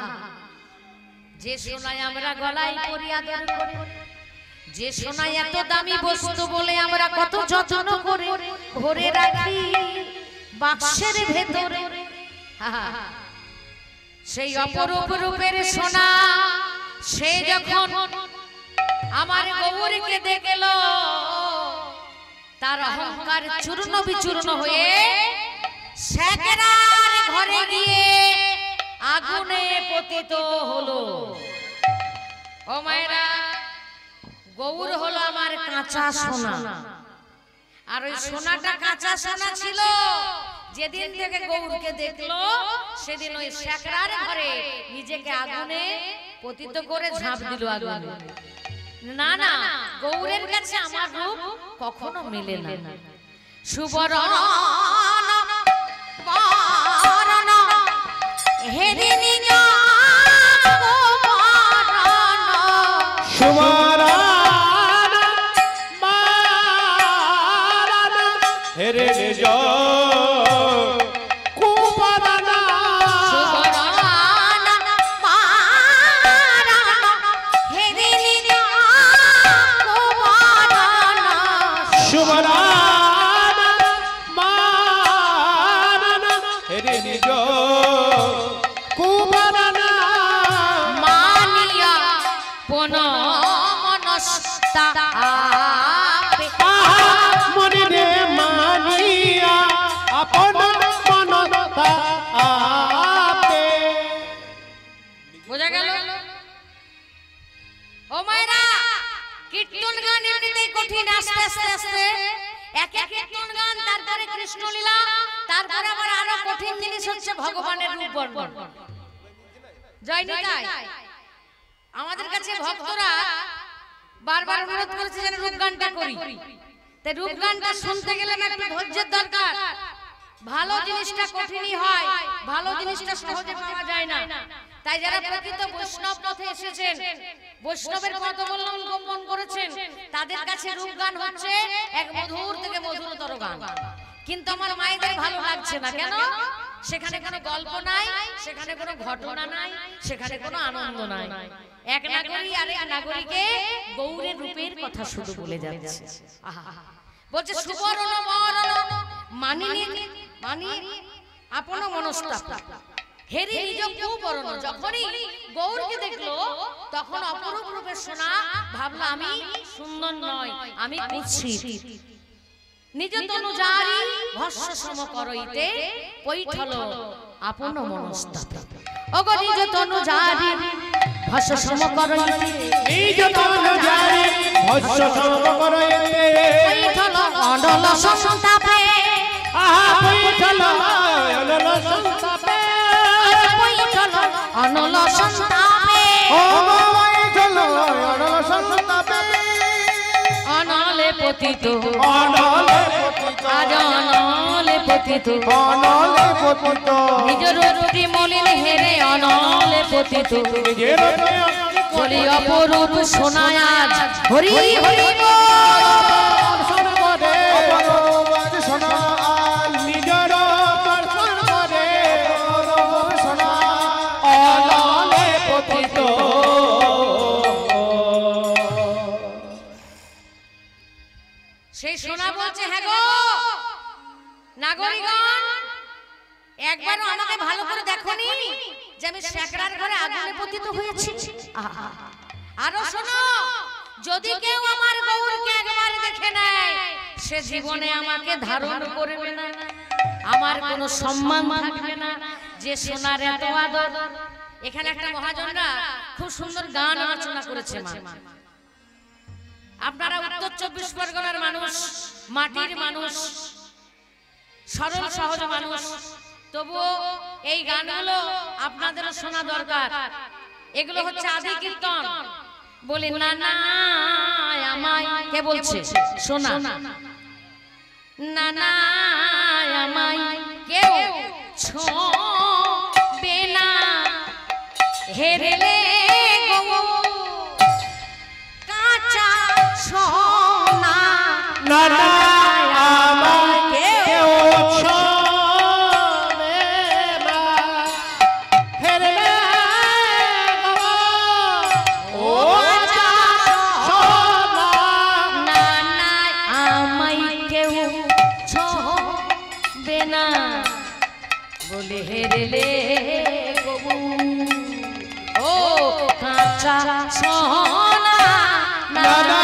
যে সোনায় আমরা গলায় পরি আদর করে যে সোনায় এত দামি বস্তু বলে আমরা কত যত্ন করে ভরে রাখি বাক্সের ভেতরে সেই অপরূপ রূপের সোনা সে যখন আমার গৌরীকে দেখল তার অহংকার চূর্ণ বিচূর্ণ হয়ে সেকেরার ঘরে গিয়ে আগুনে পতিত হলো ও মায়েরা গৌর হলো আমার কাঁচা সোনা আর ওই সোনাটা কাঁচা সোনা ছিল যেদিন থেকে গৌরকে দেখলো সেদিন ওই সেকেরার ঘরে নিজেকে আগুনে পতিত করে ঝাঁপ দিল আগুনে না না গৌরের কাছে আমার রূপ কখনো মেলে না সুবরণ বরণ হেরি নিজ সুবরণ বরণ হেরি নিজ বোঝা গেল ও মায়েরা কীর্তন গান এমনিতেই কঠিন আস্তে আস্তে আস্তে এক এক কীর্তন গান তারপরে কৃষ্ণ লীলা তারপরে আবার আরো কঠিন জিনিস হচ্ছে ভগবানের রূপ বর্ণন জয় নিতাই আমাদের কাছে ভক্তরা বারবার অনুরোধ করেছে যেন রূপ গানটা করি তাই রূপ গানটা শুনতে গেলে না একটু ধৈর্যের দরকার ভালো জিনিসটা কঠিনই হয় ভালো জিনিসটা সহজে পাওয়া যায় না তাই যারা প্রকৃত বৈষ্ণব পথে এসেছেন বৈষ্ণবের পথ অবলম্বন করেছেন তাদের কাছে রূপ গান হচ্ছে এক মধুর থেকে মধুরতর গান কিন্তু আমার মায়েদের ভালো লাগছে না কেন সেখানে কোনো গল্প নাই সেখানে কোনো ঘটনা নাই সেখানে কোনো আনন্দ নাই এক নাগরী আরেক নাগরীকে গৌরের রূপের কথা শুধু বলে যাচ্ছে আহা বলছে সুবর্ণ বরণ মানিনি মানি আপন মনস্তাপ হেরি নিজ কুবরণ যখনই গৌরকে দেখলো তখন অপরূপ রূপে সোনা ভাবলো আমি সুন্দর নয় আমি কুৎসিত নিজ তনু জারি ভস্ম সম করইতে পৈঠল আপন মনস্তাপ ওগো নিজ তনু জারি ভস্ম সম করইতে নিজ তনু জারি ভস্ম সম করইতে পৈঠল অডল সন্তাপে আহা পৈঠল অডল সন্তাপে পৈঠল অনল সন্তাপে ও পৈঠল অডল সন্তাপে অনলে পতিত অনলে পতিত আজ অনলে পতিত অনলে পতিত নিজের রূপটি মলিন হেরে অনলে পতিত নিজের বলি অপরূপ শোনায় আজ হরি হরি বল। অপরূপ শোনা আজ নিজের দর্শন করে অপরূপ শোনা অনলে পতিত। সেই শোনা বলছে হ্যাঁ গো নাগরিকগণ, একবারও আমাকে ভালো করে দেখোনি যে আমি শেকড়ার ঘরে আগুনে পতিত হয়েছি। আরো শোনো, যদি কেউ আমার গৌরকে একবার দেখে নেয় সে জীবনে আমাকে ধারণ করবে না, আমার কোনো সম্মান থাকবে না। যে সোনার এত আদর, এখানে একটা মহাজনরা খুব সুন্দর গান রচনা করেছে মা। আপনারা উত্তর 24 পরগনার মানুষ, মাটির মানুষ, সরল সহজ মানুষ, তবুও এই গানগুলো আপনাদেরও শোনা দরকার। এগুলো হচ্ছে আদি কীর্তন। বলি না না আমায়, কে বলছে শোনা, না না আমায় কেউ ছোঁবে না হেরেলে গো কাঁচা সোনা, না না আমাকে কেউ ছোঁবে না হেরলে গো ও কাঁচা সোনা। না না আমায় কেউ ছোঁবে না বলে হেরেলে গো ও কাঁচা সোনা, না না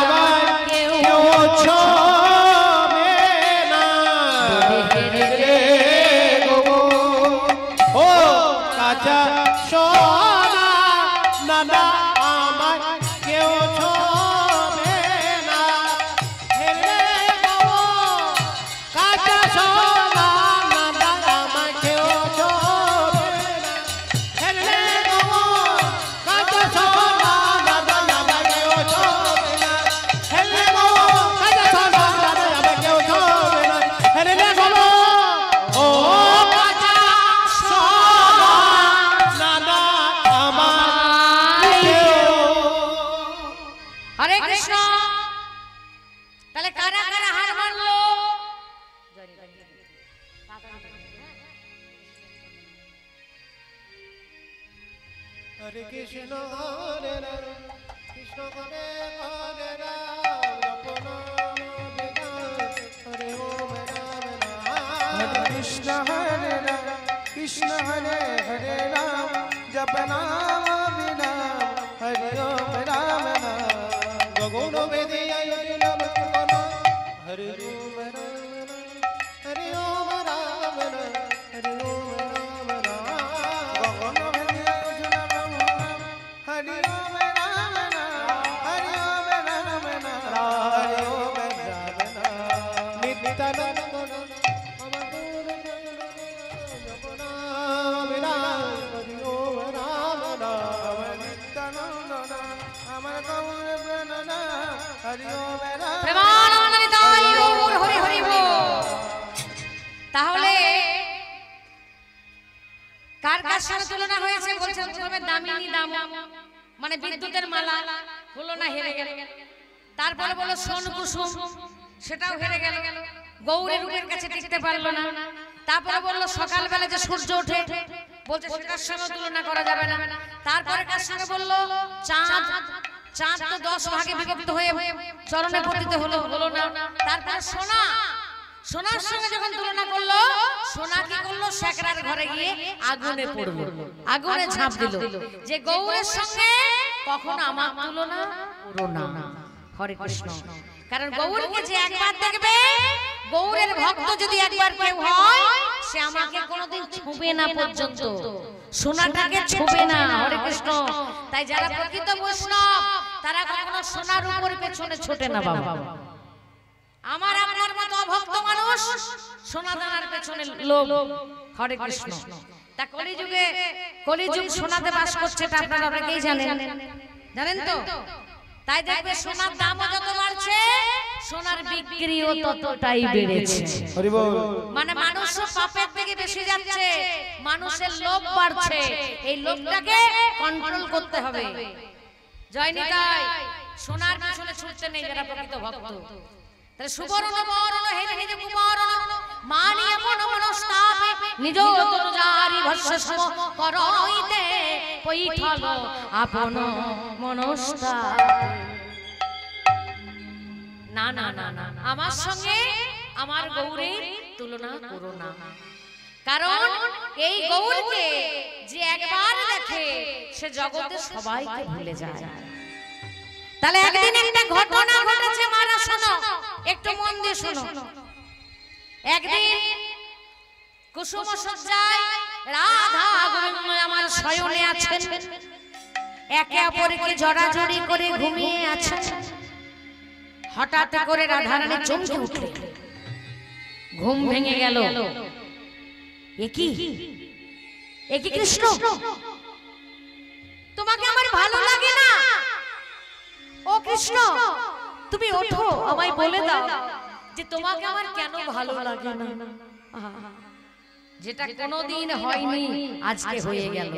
আমায় কেউ ছোঁবে না হেরলে গো ও কাঁচা সোনা। না না আমায় কেউ ছোঁবে না হেরলে গো কাঁচা সোনা। না না আমায় কেউ ছোঁবে না হেরলে গো কাঁচা সোনা। না না আমায় কেউ ছোঁবে না হেরলে গো কাঁচা সোনা। না না আমায় কেউ ছোঁবে না হেরলে গো ও কাঁচা সোনা। না না আমায় কেউ। হরে কৃষ্ণ। তাহলে কারা কারা হার মানলো? হরে কৃষ্ণ হরে রাম কৃষ্ণ হরে হরে রাম রাম হরে ওম রাম নাম। হরে কৃষ্ণ হরে রাম কৃষ্ণ হরে হরে রাম জপ নাম বিনাম হরে ওম রাম নাম। গগন বেদে আয়োজন করো হরে ওম রাম নাম হরে ওম রাম নাম হরে ওম রাম নাম। গগন বেদে আয়োজন হরে ওম রাম নাম হরে ওম রাম নাম হরে ওম রাম নাম। নিত্যানন্দ তাহলে কার কার সাথে তুলনা হয়েছে? বলছেন প্রথমে দামিনী দাম মানে বিদ্যুতের মালা, হলো না, হেরে গেল। তারপরে বলো সোন কুসুম, সেটাও হেরে গেল, গৌরের রূপের কাছে টিকতে পারলো না। তারপরে বললো সকালবেলা যে সূর্য ওঠে, বলছে সেটার সঙ্গে তুলনা করা যাবে না। তারপরে কার সঙ্গে বললো চাঁদ, চাঁদ তো 10 ভাগে বিভক্ত হয়ে চরণে পতিত হলো, হলো না। তারপরে সোনা, সোনার সঙ্গে যখন তুলনা করলো, সোনা কি করলো? শেকড়ার ঘরে গিয়ে আগুনে পড়লো, আগুনে ঝাঁপ দিল। যে গৌরের সঙ্গে কখনো আমার তুলনা করো না। হরে কৃষ্ণ। কারণ গৌরকে যে একবার দেখবে, গৌরের ভক্ত যদি একবার কেউ হয়, সে আমাকে কোনোদিন ছুঁবে না পর্যন্ত, সোনাটাকে ছুঁবে না। হরে কৃষ্ণ। তাই যারা প্রকৃত বৈষ্ণব তারা কখনো সোনার উপর পেছনে ছোটে না বাবা। আমার আপনার মতো অভক্ত মানুষ সোনা দানার পেছনে লোভ। হরে কৃষ্ণ। তা কলিযুগে, কলিযুগ সোনাতে বাস করছে, এটা আপনারা অনেকেই জানেন, জানেন তো। তাই দেখবে সোনার দামও যত বাড়ছে সোনার বিক্রিও ততটাই বেড়েছে। মানে মানুষ পাপের দিকে বেশি যাচ্ছে, মানুষের লোভ বাড়ছে, এই লোভটাকে কন্ট্রোল করতে হবে। জয় নিতাই। সোনার পিছনে ছুটতে নেই যারা প্রকৃত ভক্ত। তাহলে সুবর্ণ বরণ হেরে হেরে কুবরণ মানিয়া মন মনস্তাপে নিজ তনু জারি ভস্য সম করইতে পৈঠল আপন মনস্তাপে। না না না না, আমার সঙ্গে আমার গৌরীর তুলনা করো না, কারণ এই গৌরকে যে একবার দেখে সে জগতে সবাইকে ভুলে যায়। তাহলে একদিন একটা ঘটনা ঘটেছে, মারা শোনো, একটু মন দিয়ে শোনো। একদিন কুসুম সজ্জায় রাধা গোবিন্দ আমার শয়নে আছেন, একে অপরকে জড়াজড়ি করে ঘুমিয়ে আছেন। হঠাৎ করে রাধারানী চমকে উঠলেন, ঘুম ভেঙে গেল। একই কৃষ্ণ, তোমাকে আমার ভালো লাগে না? ও কৃষ্ণ, তুমি ওঠো, আমায় বলে দাও যে তোমাকে আমার কেন ভালো লাগে না। যেটা কোনোদিন হয়নি আজকে হয়ে গেল,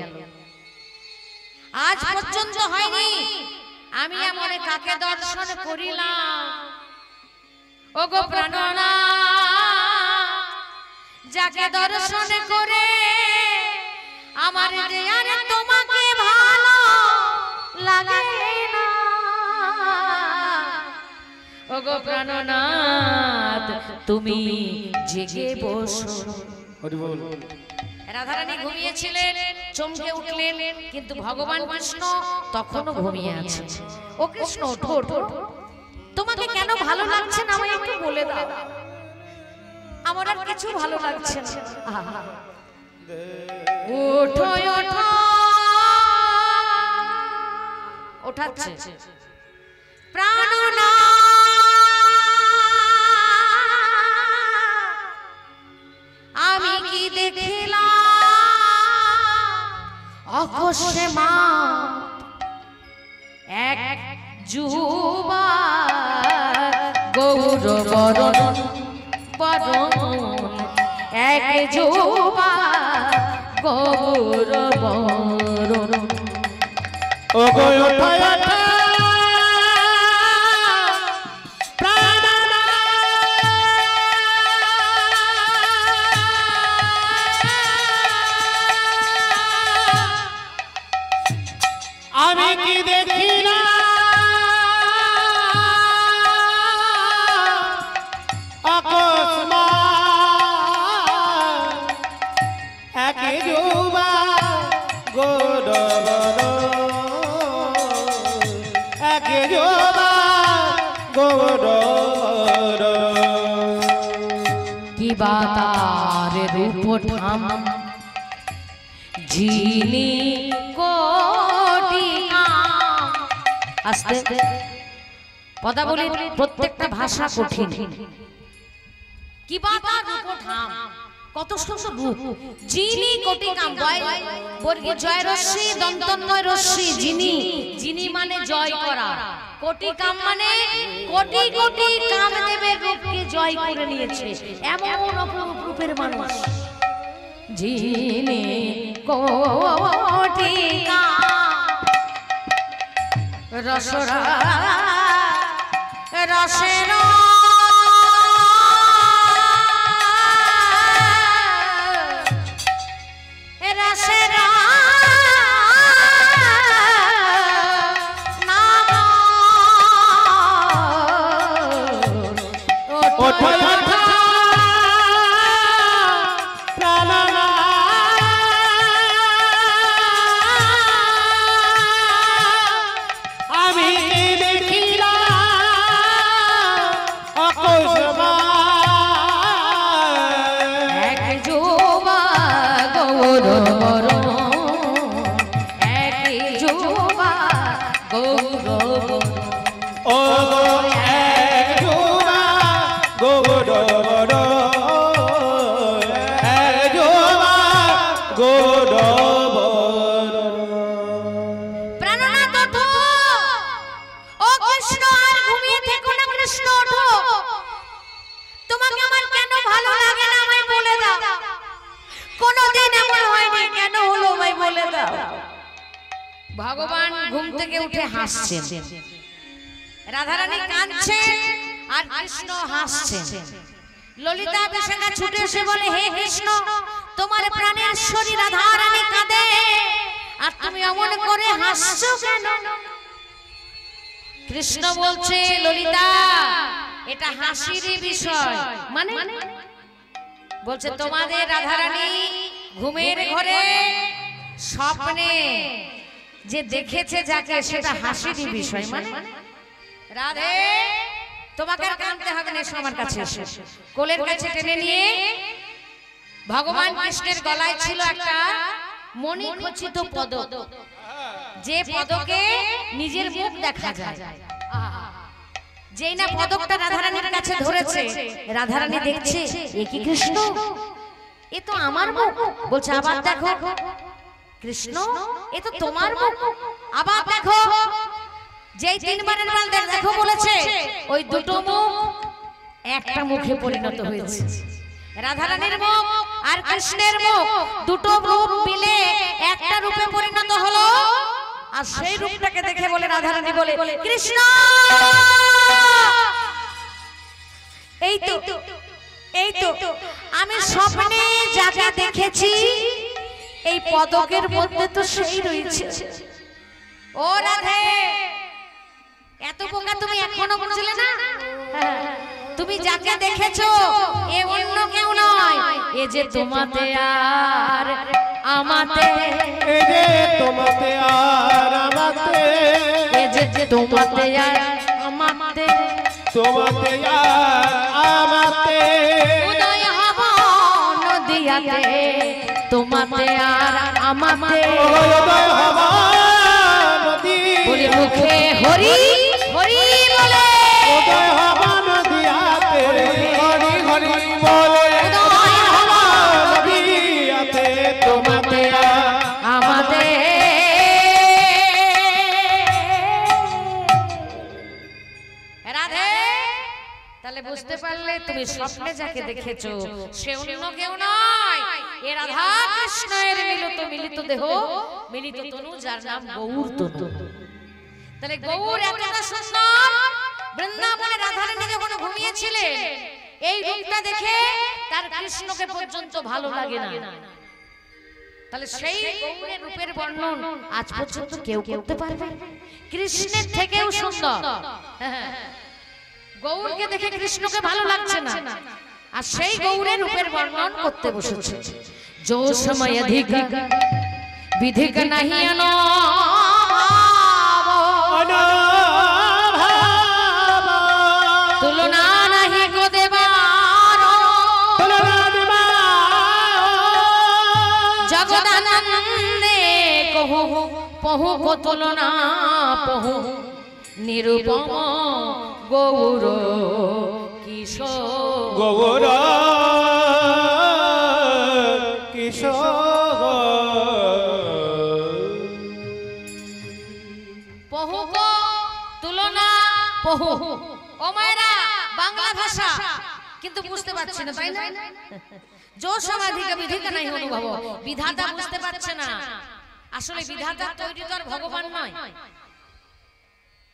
আজ পর্যন্ত হয়নি। আমি এমন কাকে দর্শন করিলাম, ও গো প্রাণনা, যাকে দর্শন করে আমার দেয়ার তোমাকে ভালো লাগে না। ও গো প্রাণনাথ, তুমি জেগে বসো। রাধারানী ঘুমিয়েছিলেন, চমকে উঠলেন, কিন্তু ভগবান কৃষ্ণ তখনও ঘুমিয়ে আছে। ও কৃষ্ণ, ওঠো ওঠো, তোমাকে কেন ভালো লাগছে না আমায় একটু বলে দাও। আমার আর কিছু ভালো লাগছে না। ওঠো ওঠো, ওঠাচ্ছে প্রাণনা, আমি কি দেখিলাম অকস্মাৎ এক যুবা গৌর বরণ বরণ, এক যুবা গৌর বরণ। ও গো ওঠা ওঠা প্রাণনা, আমি কি দেখিলাম অকস্মাৎ এক যুবা গৌর বরণ, এক যুবা গৌর বরণ। কি বা তার রূপ ধাম যিনি কোটি কাম। আস্তে কথা বলি, প্রত্যেকটা ভাষা কঠিন। কি বা তার রূপ ধাম, কত সুন্দর রূপ। যিনি কোটি কাম, বর্গে জয় রশ্মি দন্তন্ময় রশ্মি, যিনি, যিনি মানে জয় করা, কোটি কাম মানে কোটি কোটি কামদেবের রূপকে জয় করে নিয়েছে, এমন অপরূপ রূপের মানুষ। যিনি কোটি কাম রসরা রসেরা রসেরা নাম ওঠা ওঠা প্রাণনা, আমি দেখিলাম অকস্মাৎ এক যুবা গৌর বরণ, এক যুবা গৌর বরণ। ও গো এক যুবা গৌর বরণ, এক যুবা গৌর বরণ। প্রাণনাথ ওঠো, ও ভালো লাগে না আমায় বলে দাও, কোনদিন এমন হয়নি, কেন হলো ভাই বলে দাও। ভগবান ঘুম থেকে উঠে হাসছেন, রাধারানী কাঁদছেন আর কৃষ্ণ হাসছেন। ললিতা বিশাখা ছুটে এসে বলে, হে কৃষ্ণ, তোমার প্রাণের শরীর রাধারানী কাঁদে আর তুমি এমন করে হাসছো কেন? কৃষ্ণ বলছে, ললিতা এটা হাসির বিষয়। মানে বলছে, তোমাদের রাধারানী ঘুমের ঘরে স্বপ্নে যে দেখেছে যাকে, সেটা হাসির বিষয়। মানে রাধে, তোমাকে আর কাঁদতে হবে না, এসো আমার কাছে এসো। কোলের কাছে টেনে নিয়ে ভগবান কৃষ্ণের গলায় ছিল একটা মণি খচিত পদক, যে পদকে নিজের মুখ দেখা যায়। যেই না পদকটা রাধারানীর কাছে ধরেছে, রাধারানী দেখছে এ কি কৃষ্ণ, এ তো আমার মুখ। বলছে, আবার দেখো কৃষ্ণ, এ তো তোমার মুখ। আবার দেখো, যেই তিনবারের বার দেখো বলেছে, ওই দুটো মুখ একটা মুখে পরিণত হয়েছে। রাধারানীর মুখ আর কৃষ্ণের মুখ দুটো রূপ মিলে একটা রূপে পরিণত হলো। আর সেই রূপটাকে দেখে বলে রাধারানী বলে, কৃষ্ণ এই তো, এই তো আমি স্বপ্নে যাকে দেখেছি, এই পদকের মধ্যে তো সেই রয়েছে। ও রাধে, এত বোকা তুমি এখনো বুঝলে না? তুমি যাকে দেখেছো এ অন্য কেউ নয়, এ যে তোমাতে আর আমাতে, এ যে তোমাতে আর আমাতে, এ যে তোমাতে আর আমাতে, তোমাতে আর আমাতে, উদয় হব নদিয়াতে, তোমাতে আর আমাতে, উদয় হব নদী, বলে মুখে হরি হরি বলে, উদয় হব নদিয়াতে, হরি হরি বলে, উদয় হব নদিয়াতে, তোমাতে আর আমাদের। রাধে, তাহলে বুঝতে পারলে, তুমি স্বপ্নে যাকে দেখেছো সে অন্য কেউ নয়, এ রাধা কৃষ্ণের মিলিত দেহ, মিলিত তনু, যার নাম গৌর তনু। তাহলে গৌর এতটা সুন্দর, বৃন্দাবনে রাধারানী যখন ঘুমিয়েছিলেন, এই রূপটা দেখে তার কৃষ্ণকে পর্যন্ত ভালো লাগে না। তাহলে সেই গৌরের রূপের বর্ণন আজ পর্যন্ত কেউ করতে পারবে? কৃষ্ণের থেকেও সুন্দর। গৌরকে দেখে কৃষ্ণকে ভালো লাগছে না, আর সেই গৌরের রূপের বর্ণন করতে বসেছে। जो समय अधिक विधिक नहीं तुलना नहीं को जगदानंदे कहू पहु को तुलना पहु निरुपम गौर किशोर गौर किशोर पहु को तुलना पहु ओ मायरा बांग्ला भाषा किंतु बुझते पारछे ना ताई ना जो समाधि का विधि का नहीं अनुभव विधाता बुझते पारछे ना আসলে বিধাতা তৈরি তো আর ভগবান নয়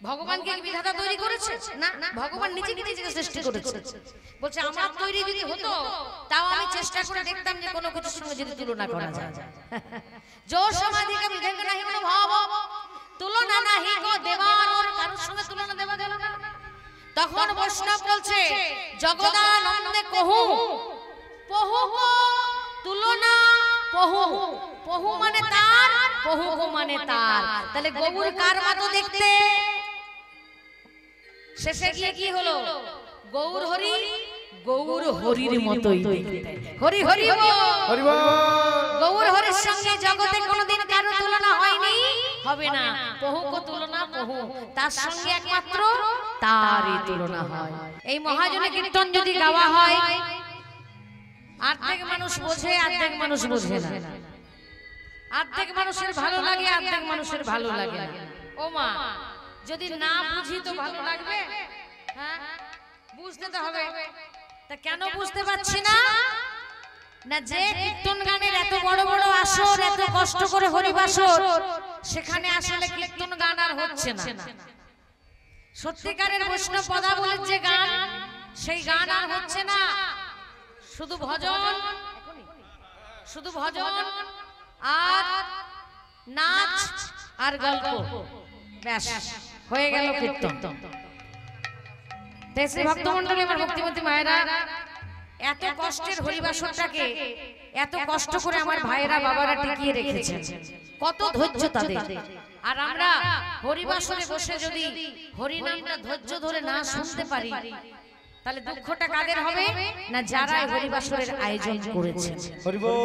ভগবান কি বিধাতা তৈরি করেছে না ভগবান নিজে নিজেকে সৃষ্টি করেছে বলছে আমার তৈরি যদি হতো তাও আমি চেষ্টা করে দেখতাম যে কোনো কিছুর সঙ্গে যদি তুলনা করা যায় जो समाधि का विधि का नहीं अनुभव তুলনা নাহি গো দেবার ওর কারোর সঙ্গে তুলনা দেবা গেল না তখন বৈষ্ণব বলছে জগদানন্দে কহু পহু কো তুলনা পহু পহু মানে তার পহু কো মানে তার তাহলে গৌর কার মতো দেখতে শেষে গিয়ে কি হলো গৌর হরির মতোই দেখতে হরি হরি হরি বল গৌর হরির সঙ্গে জগতে কোনোদিন কারো তুলনা হয়নি হবে না পহু কো তুলনা পহু তার সঙ্গে একমাত্র তারই তুলনা হয় এই মহাজনে কীর্তন যদি গাওয়া হয় অর্ধেক মানুষ বোঝে অর্ধেক মানুষ বোঝে না অর্ধেক মানুষের ভালো লাগে অর্ধেক মানুষের ভালো লাগে না ও মা যদি না বুঝি তো ভালো লাগবে হ্যাঁ বুঝতে তো হবে তা কেন বুঝতে পারছি না? না যে কীর্তন গানের এত বড় বড় আসর, এত কষ্ট করে হরিবাসর, সেখানে আসলে কীর্তন গান আর হচ্ছে না। সত্যিকারের বৈষ্ণব পদাবলীর যে গান, সেই গান আর হচ্ছে না। শুধু ভজন, শুধু ভজন আর নাচ আর গল্প, ব্যাস হয়ে গেল কীর্তন। শ্রী ভক্তমন্ডলী, আমার ভক্তিমতী মায়েরা, এত কষ্টের হরিবাসরটাকে এত কষ্ট করে আমার ভাইয়েরা বাবারা টিকিয়ে রেখেছেন, কত ধৈর্য তাদের। আর আমরা হরিবাসরে বসে যদি হরিনামটা ধৈর্য ধরে না শুনতে পারি, তাহলে দুঃখটা কাদের হবে? না যারা হরিবাসরের আয়োজন করেছে। হরি বল,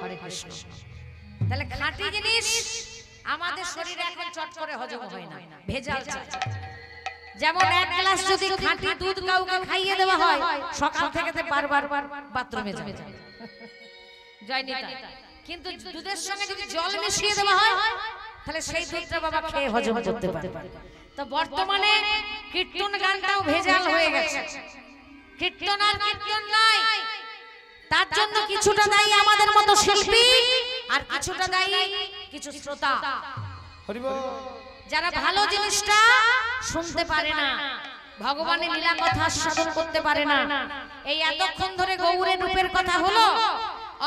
হরে কৃষ্ণ। তাহলে খাঁটি জিনিস আমাদের শরীরে এখন চট করে হজম হয় না, ভেজাল চাই। যেমন এক গ্লাস যদি খাঁটি দুধ কাউকে খাইয়ে দেওয়া হয়, সকাল থেকে বারবার বাথরুমে যাবে, জয় নিতাই। কিন্তু দুধের সঙ্গে যদি জল মিশিয়ে দেওয়া হয়, তাহলে সেই দুধটা বাবা খেয়ে হজম করতে পারে। তো বর্তমানে কীর্তন গানটাও ভেজাল হয়ে গেছে। কীর্তন আর কীর্তন নাই, তার জন্য কিছুটা দায়ী আমাদের মতো শিল্পী, আর কিছুটা দায়ী কিছু শ্রোতা, হরি বল, যারা ভালো জিনিসটা শুনতে পারে না, ভগবানের লীলা কথা আস্বাদন করতে পারে না। এই এতক্ষণ ধরে গৌরের রূপের কথা হলো,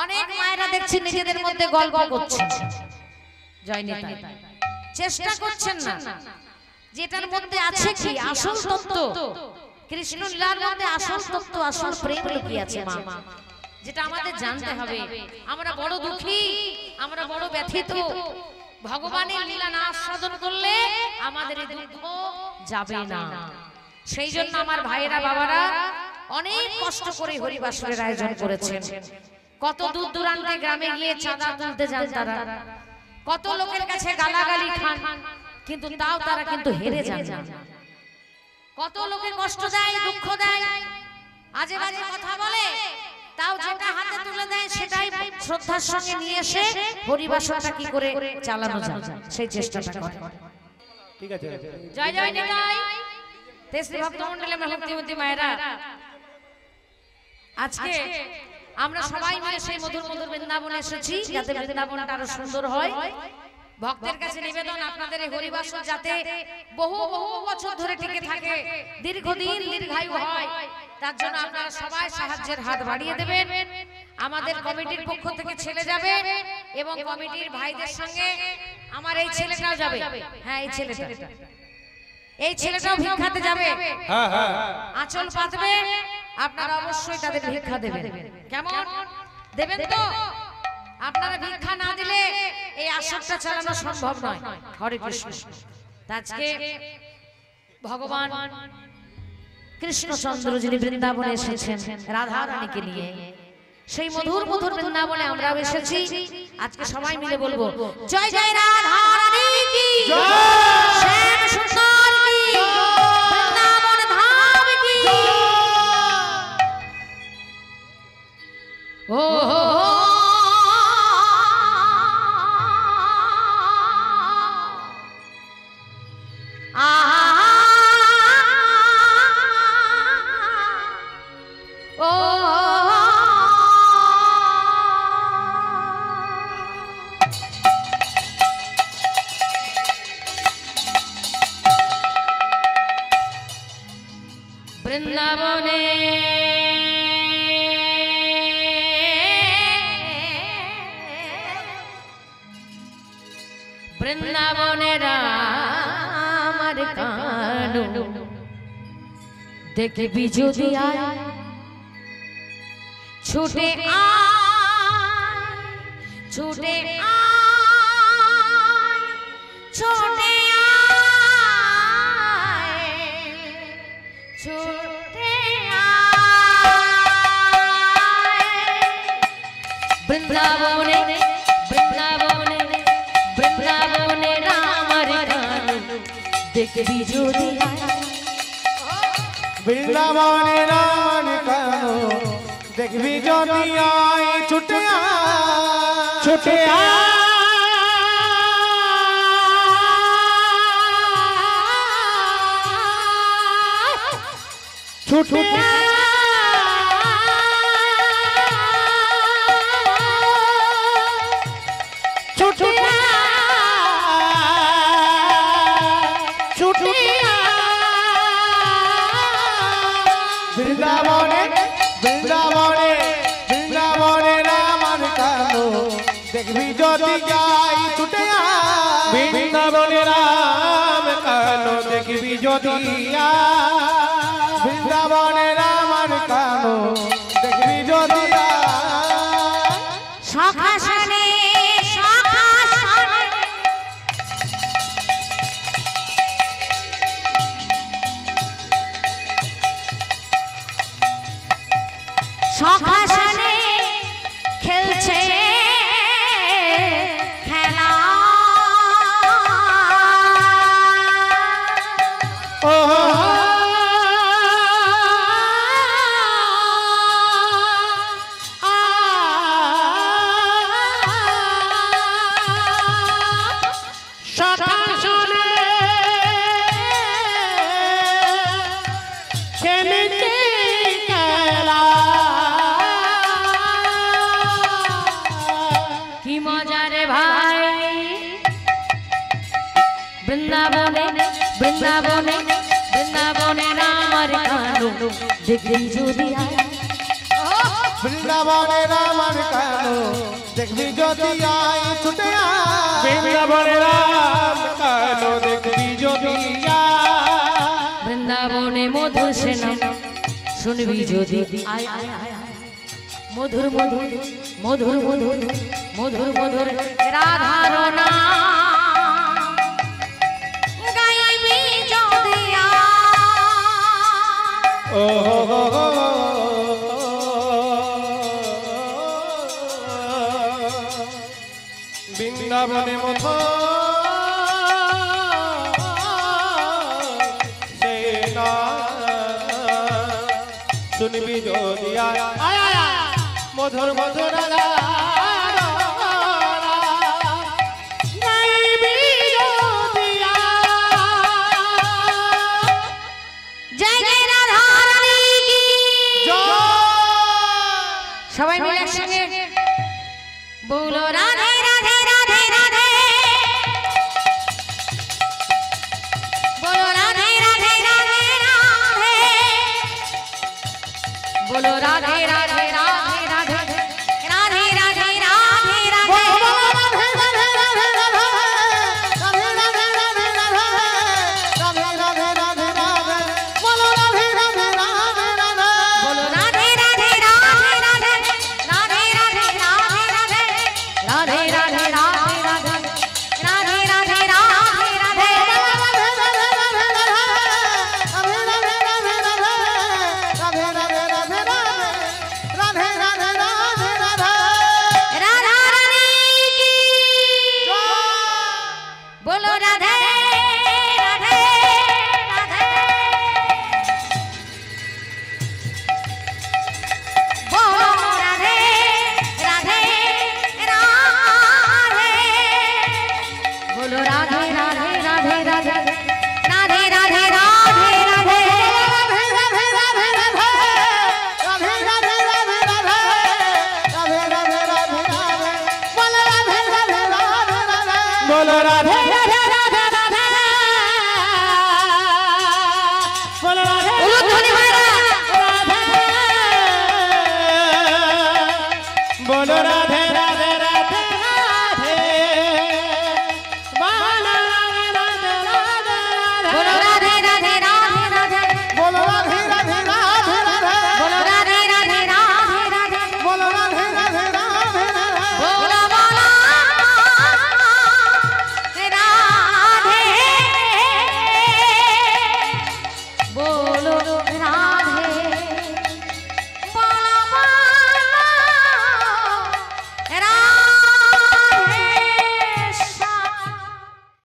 অনেক মায়েরা দেখছি নিজেদের মধ্যে গল্প করছেন, জয় নিতাই, চেষ্টা করছেন না যেটার মধ্যে আছে কি আসল তত্ত্ব, কৃষ্ণ লীলার মধ্যে আসল তত্ত্ব, আসল প্রেম লুকিয়ে আছে মা, যেটা আমাদের জানতে হবে। আমরা বড় দুঃখী, আমরা বড় ব্যথিত। ভগবানের লীলা না আস্বাদন করলে আমাদের এই দুঃখ যাবে না। সেই জন্য আমার ভাইয়েরা বাবারা অনেক কষ্ট করে হরিবাসরের আয়োজন করেছেন। কত দূর দূরান্তে গ্রামে গিয়ে চাঁদা তুলতে যান তারা, কত লোকের কাছে গালাগালি খান, কিন্তু তাও তারা কিন্তু হেরে যান না। কত লোকে কষ্ট দেয়, দুঃখ দেয়, আজে বাজে কথা বলে, তাও যেটা হাতে তুলে দেয় সেটাই শ্রদ্ধার সঙ্গে নিয়ে এসে হরিবাসরটা কি করে চালানো যায় সেই চেষ্টাটা করে। ঠিক আছে, জয় জয় নিতাই। শ্রী ভক্তমন্ডলী, আমার ভক্তিমতী মায়েরা, আজকে আমরা সবাই মিলে সেই মধুর মধুর বৃন্দাবনে এসেছি, যাতে বৃন্দাবনটা আরো সুন্দর হয়। ভক্তের কাছে নিবেদন, আপনাদের এই হরিবাসর যাতে বহু বহু বছর ধরে টিকে থাকে, দীর্ঘদিন দীর্ঘায়ু হয়, তার জন্য আপনারা সবাই সাহায্যের হাত বাড়িয়ে দেবেন। আমাদের কমিটির পক্ষ থেকে ছেলে যাবে এবং কমিটির ভাইদের সঙ্গে আমার এই ছেলেটাও যাবে। হ্যাঁ, এই ছেলেটাও ভিক্ষাতে যাবে। হ্যাঁ হ্যাঁ, আঁচল পাতবে, আপনারা অবশ্যই তাদের ভিক্ষা দেবেন। কেমন দেবেন তো? আপনারা ভিক্ষা না দিলে এই আসরটা চালানো সম্ভব নয়। হরে কৃষ্ণ। আজকে ভগবান কৃষ্ণচন্দ্র যিনি বৃন্দাবনে এসেছেন রাধা রানীকে নিয়ে, সেই মধুর মধুর বৃন্দাবনে আমরাও এসেছি। আজকে সবাই মিলে বলবো জয় জয় রাধা রানী কি জয়, শ্যাম সুন্দর কি জয়, বৃন্দাবন ধাম কি জয়। ও বৃন্দাবনে বৃন্দাবনের আমার কানু দেখবি যদি আয় ছুটে আয়, ছুটে আয়, ছুটে আয়, ছুটে আয়। বৃন্দাবনে বৃন্দাবনে বৃন্দাবনে আমার কানু দেখবি যদি আয়, বৃন্দাবনে রাম কানো দেখবি যদি আয়, ছুটে আয়, ছুটে আয়, ছুটে আয়, দেখবি যদি যাই ছুটে বৃন্দাবনে রাম কানো দেখবি যদি বৃন্দাবনে রাম আর কানো দেখবি যদি সখা শোনে সখা শোনে খেলছে খেলা ও সখা শোনে খেলছে খেলা কি মজা রে ভাই বৃন্দাবনে বৃন্দাবনে বৃন্দাবনে রাম আর কানো দেখবি যদি বৃন্দাবনে রাম আর কানো দেখবি যদি আই ছুটে বৃন্দাবনে রাম কানো দেখবি যদি বৃন্দাবনে মধুর সেনা শুনবি যদি আয় আয় আয় আয়। মধুর মধুর মধুর মধুর মধুর মধুর রাধার নাম গাইবি যদি ও বৃন্দাবনে মতো সেনা শুনবি যদি মধুর মধুর জয় জয় রাধা রানী কি সবাই মিলে একসঙ্গে বলো রাধে রাধে রাধে রাধে বলো রাধে রাধে রাধে রাধে বলো রাধে রাধে রাধে রাধে রাধে রাধে রাধে রাধে বলো রাধে রাধে রাধে রাধে রাধে রাধে রাধে রাধে রাধে রাধে রাধে রাধে রাধে রাধে রাধা রানী কি বলো রাধে রাধে রাধে বলো রাধে রাধে রাধে বলো রাধে রাধে রাধে রাধে রাধে রাধে রাধে बोलो राधे রাধে রাধে রাধে बोलो राधे উলুধ্বনি ভাইরা बोलो राधे